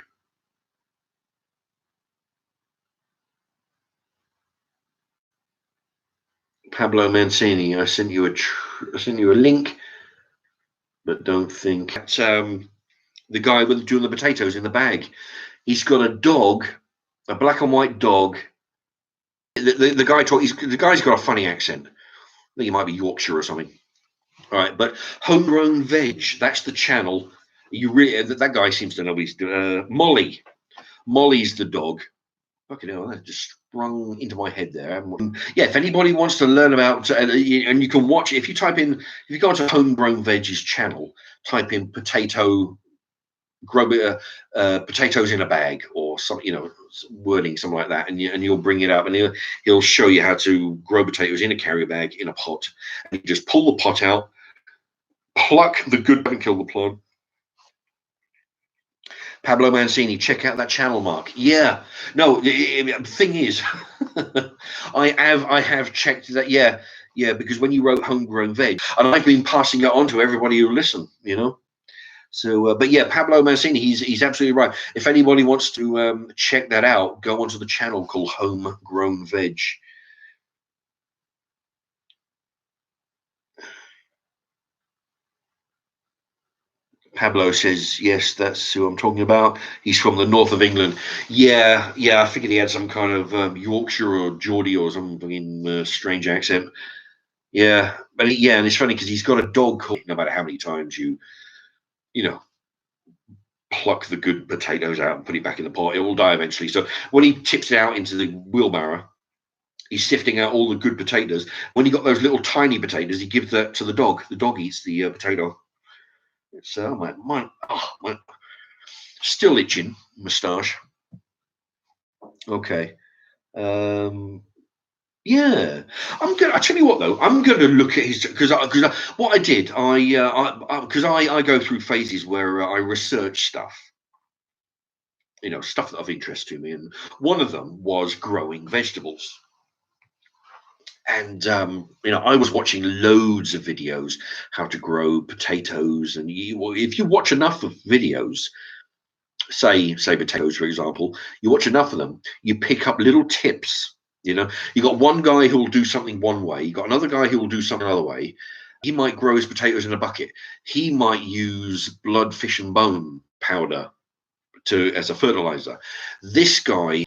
Pablo Mancini, I sent you a link, but don't think that's the guy with doing the potatoes in the bag. He's got a dog, a black and white dog. The guy the guy's got a funny accent. I think he might be Yorkshire or something. All right, but homegrown veg. That's the channel. You really that guy seems to know what he's doing. Molly, Molly's the dog. Fucking hell, that just sprung into my head there. Yeah, if anybody wants to learn about, and you can watch, if you type in, if you go to Homegrown Veg's channel, type in potato, grow potatoes in a bag or something, you know, wording, something like that, and you'll bring it up, and he'll show you how to grow potatoes in a carrier bag in a pot. And you just pull the pot out, pluck the good and kill the plant. Pablo Mancini, check out that channel, Mark. Yeah, no, the thing is, I have checked that. Yeah, yeah, because when you wrote homegrown veg, and I've been passing it on to everybody who listen, you know. So, but yeah, Pablo Mancini, he's absolutely right. If anybody wants to check that out, go onto the channel called Homegrown Veg. Pablo says, yes, that's who I'm talking about. He's from the north of England. Yeah, I figured he had some kind of Yorkshire or Geordie or something strange accent. Yeah, but and it's funny because he's got a dog called, no matter how many times you know, pluck the good potatoes out and put it back in the pot, it will die eventually. So when he tips it out into the wheelbarrow, he's sifting out all the good potatoes. When he got those little tiny potatoes, he gives that to the dog. The dog eats the potato. It's my still itching moustache. Okay. Yeah, I'm good. I tell you what, though, I'm going to look at his because what I did, I go through phases where I research stuff, stuff that of interest to me, and one of them was growing vegetables. And I was watching loads of videos how to grow potatoes, and if you watch enough of videos, say potatoes for example, you watch enough of them, you pick up little tips. You got one guy who will do something one way, you got another guy who will do something another way. He might grow his potatoes in a bucket. He might use blood, fish and bone powder as a fertilizer. This guy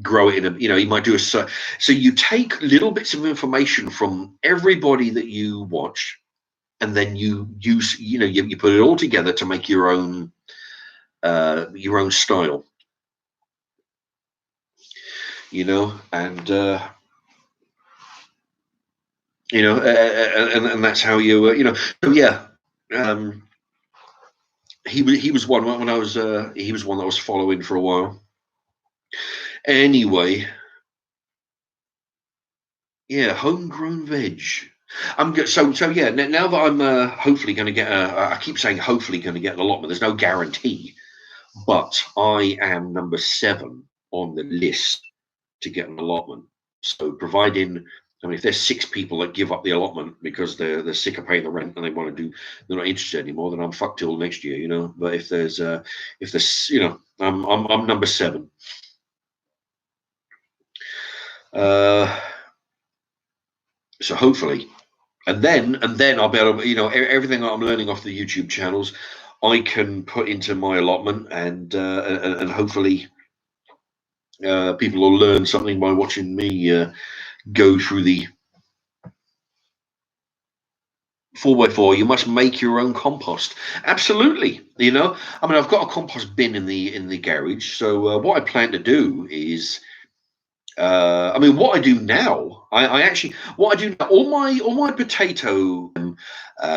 grow it in a, he might do a, so you take little bits of information from everybody that you watch, and then you use, you put it all together to make your own style, and and that's how so yeah. He was one when I was he was one that I was following for a while. Anyway, yeah, homegrown veg. I'm good. So yeah. Now that I'm hopefully going to get I keep saying hopefully going to get an allotment. There's no guarantee, but I am number 7 on the list to get an allotment. So providing, I mean, if there's 6 people that give up the allotment because they're sick of paying the rent and they're not interested anymore, then I'm fucked till next year, But if there's I'm number 7. So hopefully, and then I'll be able to, everything I'm learning off the YouTube channels, I can put into my allotment, and hopefully people will learn something by watching me go through the 4x4. You must make your own compost. Absolutely. I mean, I've got a compost bin in the garage. So what I plan to do is, I mean, what I do now, I actually, what I do now, all my potato,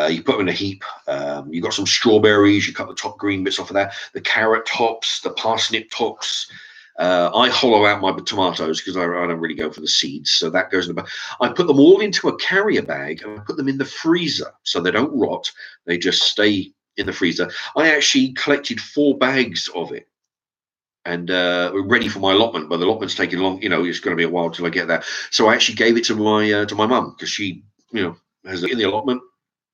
you put them in a heap. You got some strawberries. You cut the top green bits off of that. The carrot tops, the parsnip tops. I hollow out my tomatoes because I don't really go for the seeds, so that goes in the bag. I put them all into a carrier bag and I put them in the freezer so they don't rot. They just stay in the freezer. I actually collected 4 bags of it, and ready for my allotment. But the allotment's taking long. It's going to be a while till I get there. So I actually gave it to my mum because she, has it in the allotment,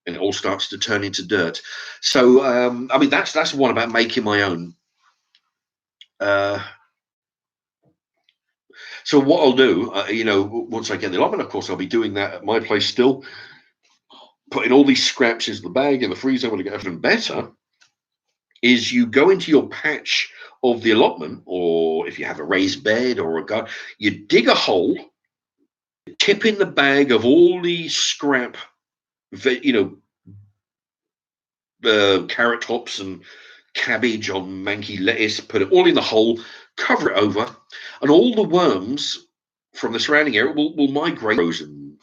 and it all starts to turn into dirt. So I mean, that's one about making my own. So what I'll do, once I get the allotment, of course, I'll be doing that at my place still, putting all these scraps into the bag in the freezer. When I get even better, is you go into your patch of the allotment, or if you have a raised bed or a garden, you dig a hole, tip in the bag of all the scrap, carrot tops and cabbage on manky lettuce, put it all in the hole, cover it over, and all the worms from the surrounding area will migrate. Frozen,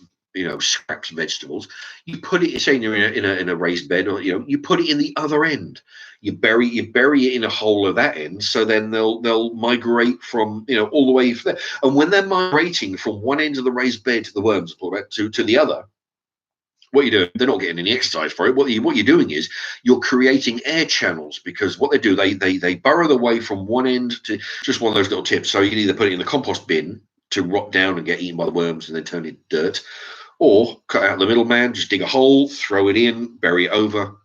scraps vegetables. You put it, say you're in a raised bed, or you put it in the other end. You bury it in a hole at that end, so then they'll migrate from all the way there. And when they're migrating from one end of the raised bed to the worms to the other, what you do, they're not getting any exercise for it. What you're doing is you're creating air channels, because what they do, they burrow their way from one end to just one of those little tips. So you can either put it in the compost bin to rot down and get eaten by the worms and then turn into dirt, or cut out the middleman, just dig a hole, throw it in, bury it over,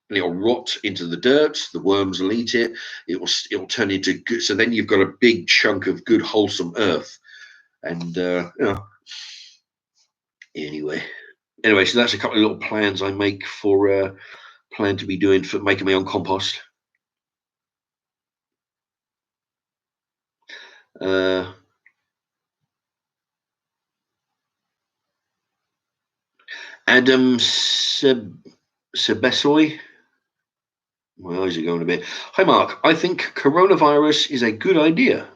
and it'll rot into the dirt. The worms will eat it. It'll turn into good. So then you've got a big chunk of good wholesome earth. And anyway, so that's a couple of little plans I make for plan to be doing for making my own compost. Adam Sebesoy. My eyes are going a bit. Hi, Mark. I think coronavirus is a good idea.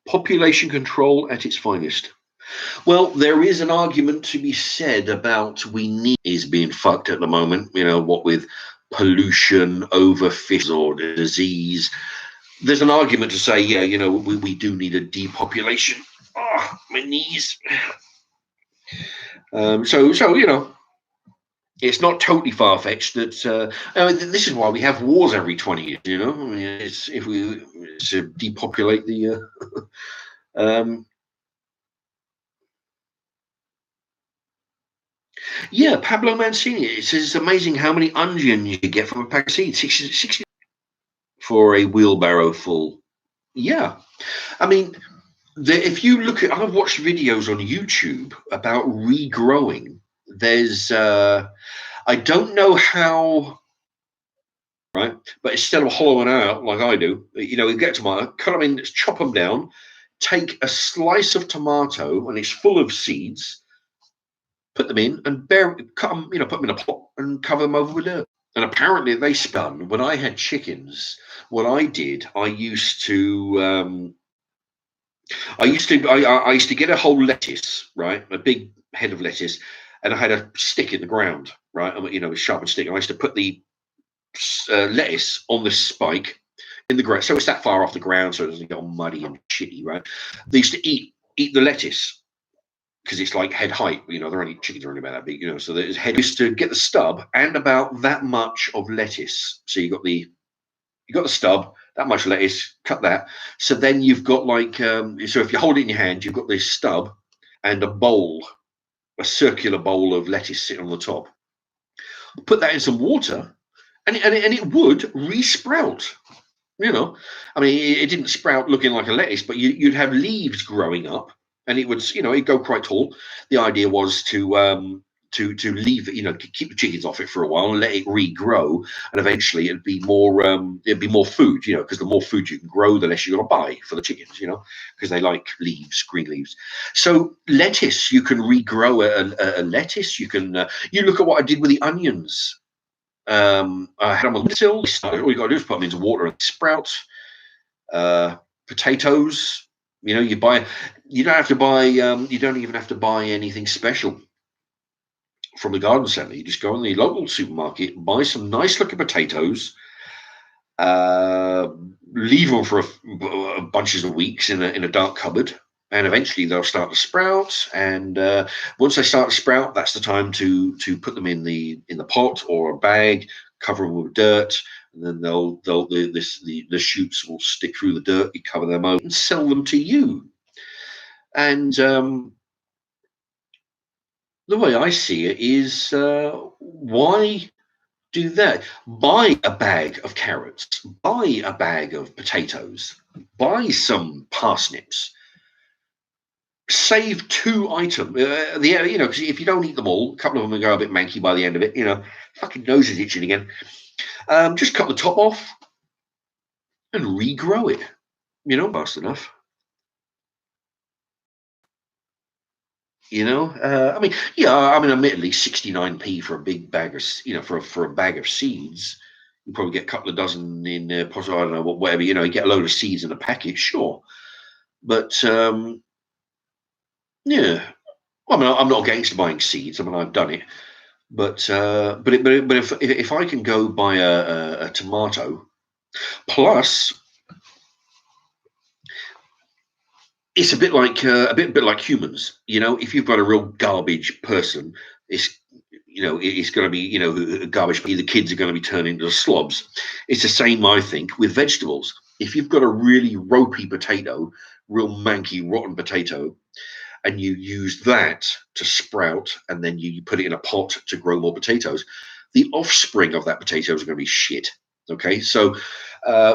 Population control at its finest. Well, there is an argument to be said about we need is being fucked at the moment, what with pollution, overfish, or disease. There's an argument to say, yeah, we do need a depopulation. Oh, my knees. So, it's not totally far-fetched that this is why we have wars every 20 years, I mean, it's if we to depopulate the yeah, Pablo Mancini, it says it's amazing how many onions you get from a pack of seeds. 60 for a wheelbarrow full. Yeah, I mean, if you look at, I've watched videos on YouTube about regrowing. There's I don't know how, right? But instead of hollowing out like I do, you get a tomato, cut them in, chop them down, take a slice of tomato and it's full of seeds, put them in and cut them, put them in a pot and cover them over with dirt. And apparently they spun. When I had chickens, what I did, I used to get a whole lettuce, right? A big head of lettuce, and I had a stick in the ground, right? A sharpened stick. And I used to put the lettuce on the spike in the ground, so it's that far off the ground, so it doesn't get all muddy and shitty, right? They used to eat the lettuce because it's like head height. They're only chickens are only about that big, so there's head used to get the stub and about that much of lettuce. So you got the stub, that much lettuce, cut that. So then you've got like so if you hold it in your hand, you've got this stub and a circular bowl of lettuce sitting on the top. Put that in some water, and it would re-sprout. I mean, it didn't sprout looking like a lettuce, but you'd have leaves growing up, and it would, it'd go quite tall. The idea was to leave it, keep the chickens off it for a while and let it regrow, and eventually it'd be more food, because the more food you can grow, the less you're going to buy for the chickens, because they like leaves, green leaves. So lettuce, you can regrow a lettuce. You can you look at what I did with the onions. I had them on the sill. All you got to do is put them into water and sprout. Potatoes, you don't have to buy. You don't even have to buy anything special from the garden centre. You just go in the local supermarket, buy some nice looking potatoes, leave them for bunches of weeks in a dark cupboard, and eventually they'll start to sprout. And once they start to sprout, that's the time to put them in the pot or a bag, cover them with dirt, and then the shoots will stick through the dirt. You cover them over and sell them to you. And the way I see it is, why do that? Buy a bag of carrots, buy a bag of potatoes, buy some parsnips. Save 2 items. Because if you don't eat them all, a couple of them will go a bit manky by the end of it. Fucking nose is itching again. Just cut the top off and regrow it. Fast enough. Admittedly, 69p for a big bag of, for a bag of seeds. You probably get a couple of dozen in there. I don't know, whatever. You get a load of seeds in a packet, sure. But yeah, I'm not against buying seeds. I've done it, but if I can go buy a tomato, plus it's a bit like humans. If you've got a real garbage person, it's going to be garbage. The kids are going to be turning into slobs. It's the same, I think, with vegetables. If you've got a really ropey potato, real manky, rotten potato, and you use that to sprout, and then you put it in a pot to grow more potatoes, the offspring of that potato is going to be shit. Okay, so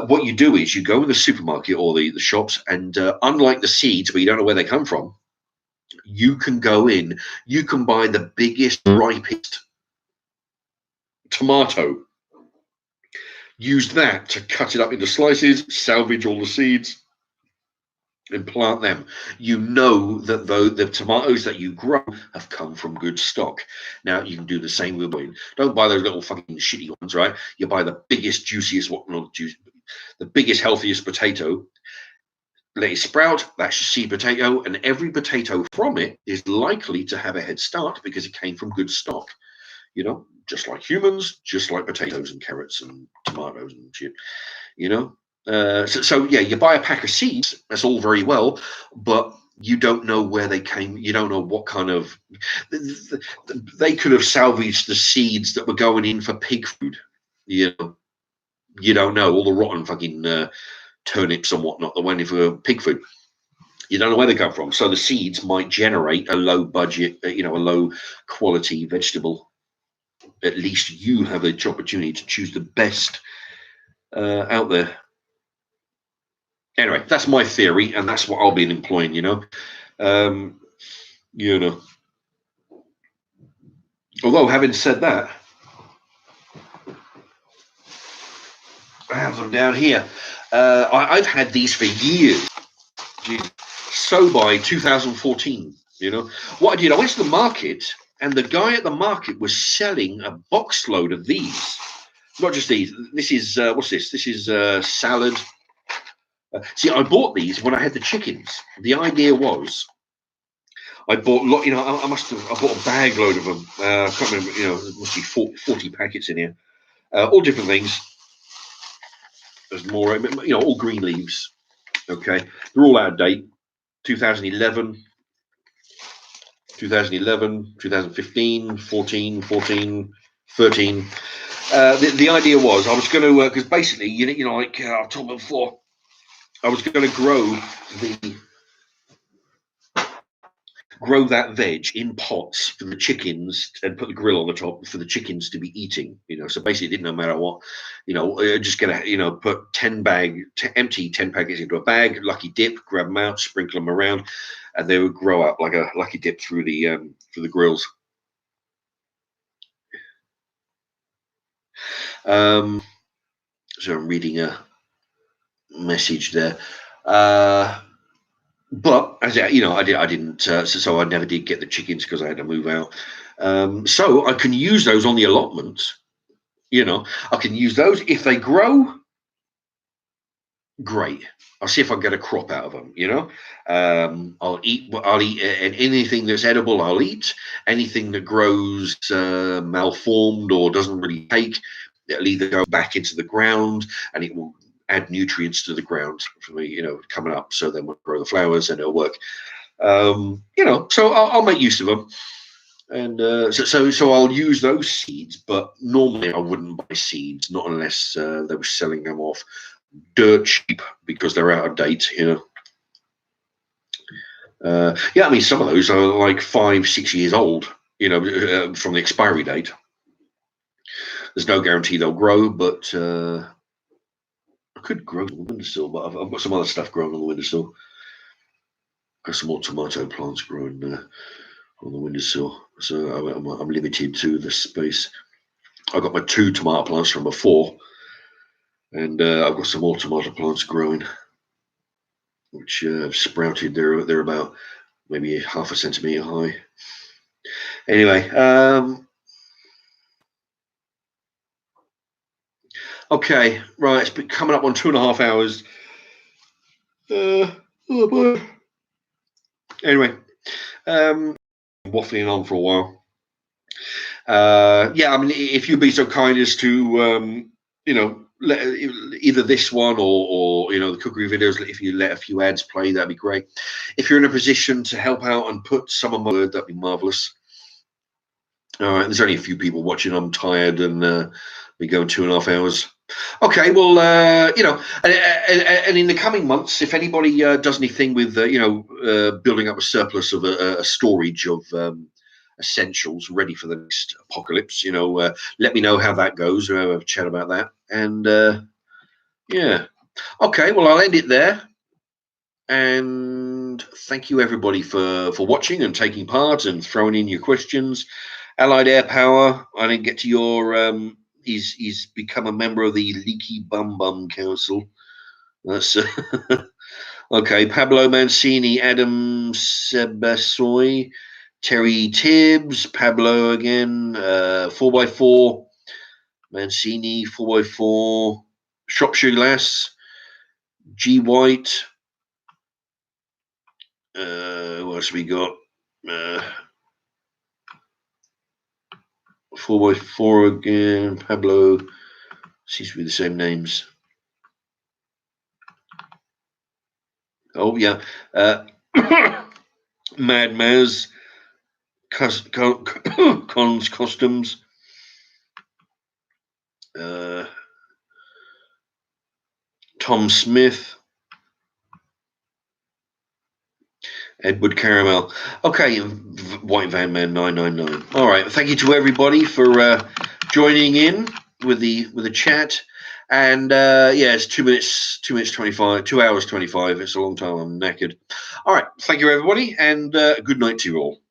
what you do is you go in the supermarket or the shops, and unlike the seeds where you don't know where they come from, you can go in, you can buy the biggest, ripest tomato Use that to cut it up into slices, salvage all the seeds, and plant them. You know that the tomatoes that you grow have come from good stock. Now you can do the same with wine. Don't buy those little fucking shitty ones, right? You buy the biggest, juiciest, the biggest, healthiest potato. Let it sprout. That's your seed potato, and every potato from it is likely to have a head start because it came from good stock. You know, just like humans, just like potatoes and carrots and tomatoes and shit. You know. So yeah, you buy a pack of seeds. That's all very well, but you don't know where they came. You don't know what kind of. They could have salvaged the seeds that were going in for pig food. You know, you don't know all the rotten fucking turnips and whatnot that went in for pig food. You don't know where they come from. So the seeds might generate a low budget, a low quality vegetable. At least you have the opportunity to choose the best out there. Anyway, that's my theory, and that's what I'll be employing. Although having said that, I have them down here. I've had these for years. Jeez. So by 2014, what I did, I went to the market, and the guy at the market was selling a box load of these. Not just these. This is what's this? This is salad. See, I bought these when I had the chickens. The idea was, I bought I bought a bag load of them. I can't remember. There must be 40 packets in here, all different things. There's more, all green leaves. Okay, they're all out of date. 2011, 2015, 14, 13. The idea was I was going to because basically, like I've told you before, I was going to grow that veg in pots for the chickens and put the grill on the top for the chickens to be eating. So basically, it didn't matter what. Just gonna put empty 10 packets into a bag, lucky dip, grab them out, sprinkle them around, and they would grow up like a lucky dip through the grills. So I'm reading a message there. But as I didn't. So I never did get the chickens because I had to move out. So I can use those on the allotments. I can use those if they grow. Great. I'll see if I can get a crop out of them. I'll eat and anything that's edible. I'll eat anything that grows malformed or doesn't really take. It'll either go back into the ground and it will add nutrients to the ground for me, coming up. So then we'll grow the flowers and it'll work. So I'll make use of them. And so I'll use those seeds, but normally I wouldn't buy seeds, not unless they were selling them off dirt cheap because they're out of date. I mean, some of those are like 5-6 years old, from the expiry date. There's no guarantee they'll grow, but I could grow on the windowsill, but I've got some other stuff growing on the windowsill. Got some more tomato plants growing on the windowsill, so I'm limited to the space. I got my 2 tomato plants from before, and I've got some more tomato plants growing, which have sprouted. They're about maybe half a centimeter high. Anyway, okay, right. It's been coming up on 2.5 hours. Oh boy. Anyway, waffling on for a while. I mean, if you'd be so kind as to, either this one or the cookery videos, if you let a few ads play, that'd be great. If you're in a position to help out and put some on my word, that'd be marvelous. All right, there's only a few people watching. I'm tired, and we go 2.5 hours. Okay, well, and in the coming months, if anybody does anything with, building up a surplus of a storage of essentials ready for the next apocalypse, let me know how that goes. We'll have a chat about that. And okay, well, I'll end it there. And thank you everybody for watching and taking part and throwing in your questions. Allied Air Power, I didn't get to your he's become a member of the Leaky Bum Bum Council. That's okay. Pablo Mancini, Adam Sebasoy, Terry Tibbs, Pablo again, 4x4, Mancini, 4x4, Shropshire Glass, G White. What else we got? 4x4 again, Pablo. Seems to be the same names. Oh yeah, Mad Maz, Cons Costumes, Tom Smith, Edward Caramel. Okay, White Van Man 999. All right, thank you to everybody for joining in with the chat. And yeah, it's 2 minutes 25, 2 hours 25. It's a long time. I'm knackered. All right, thank you everybody, and good night to you all.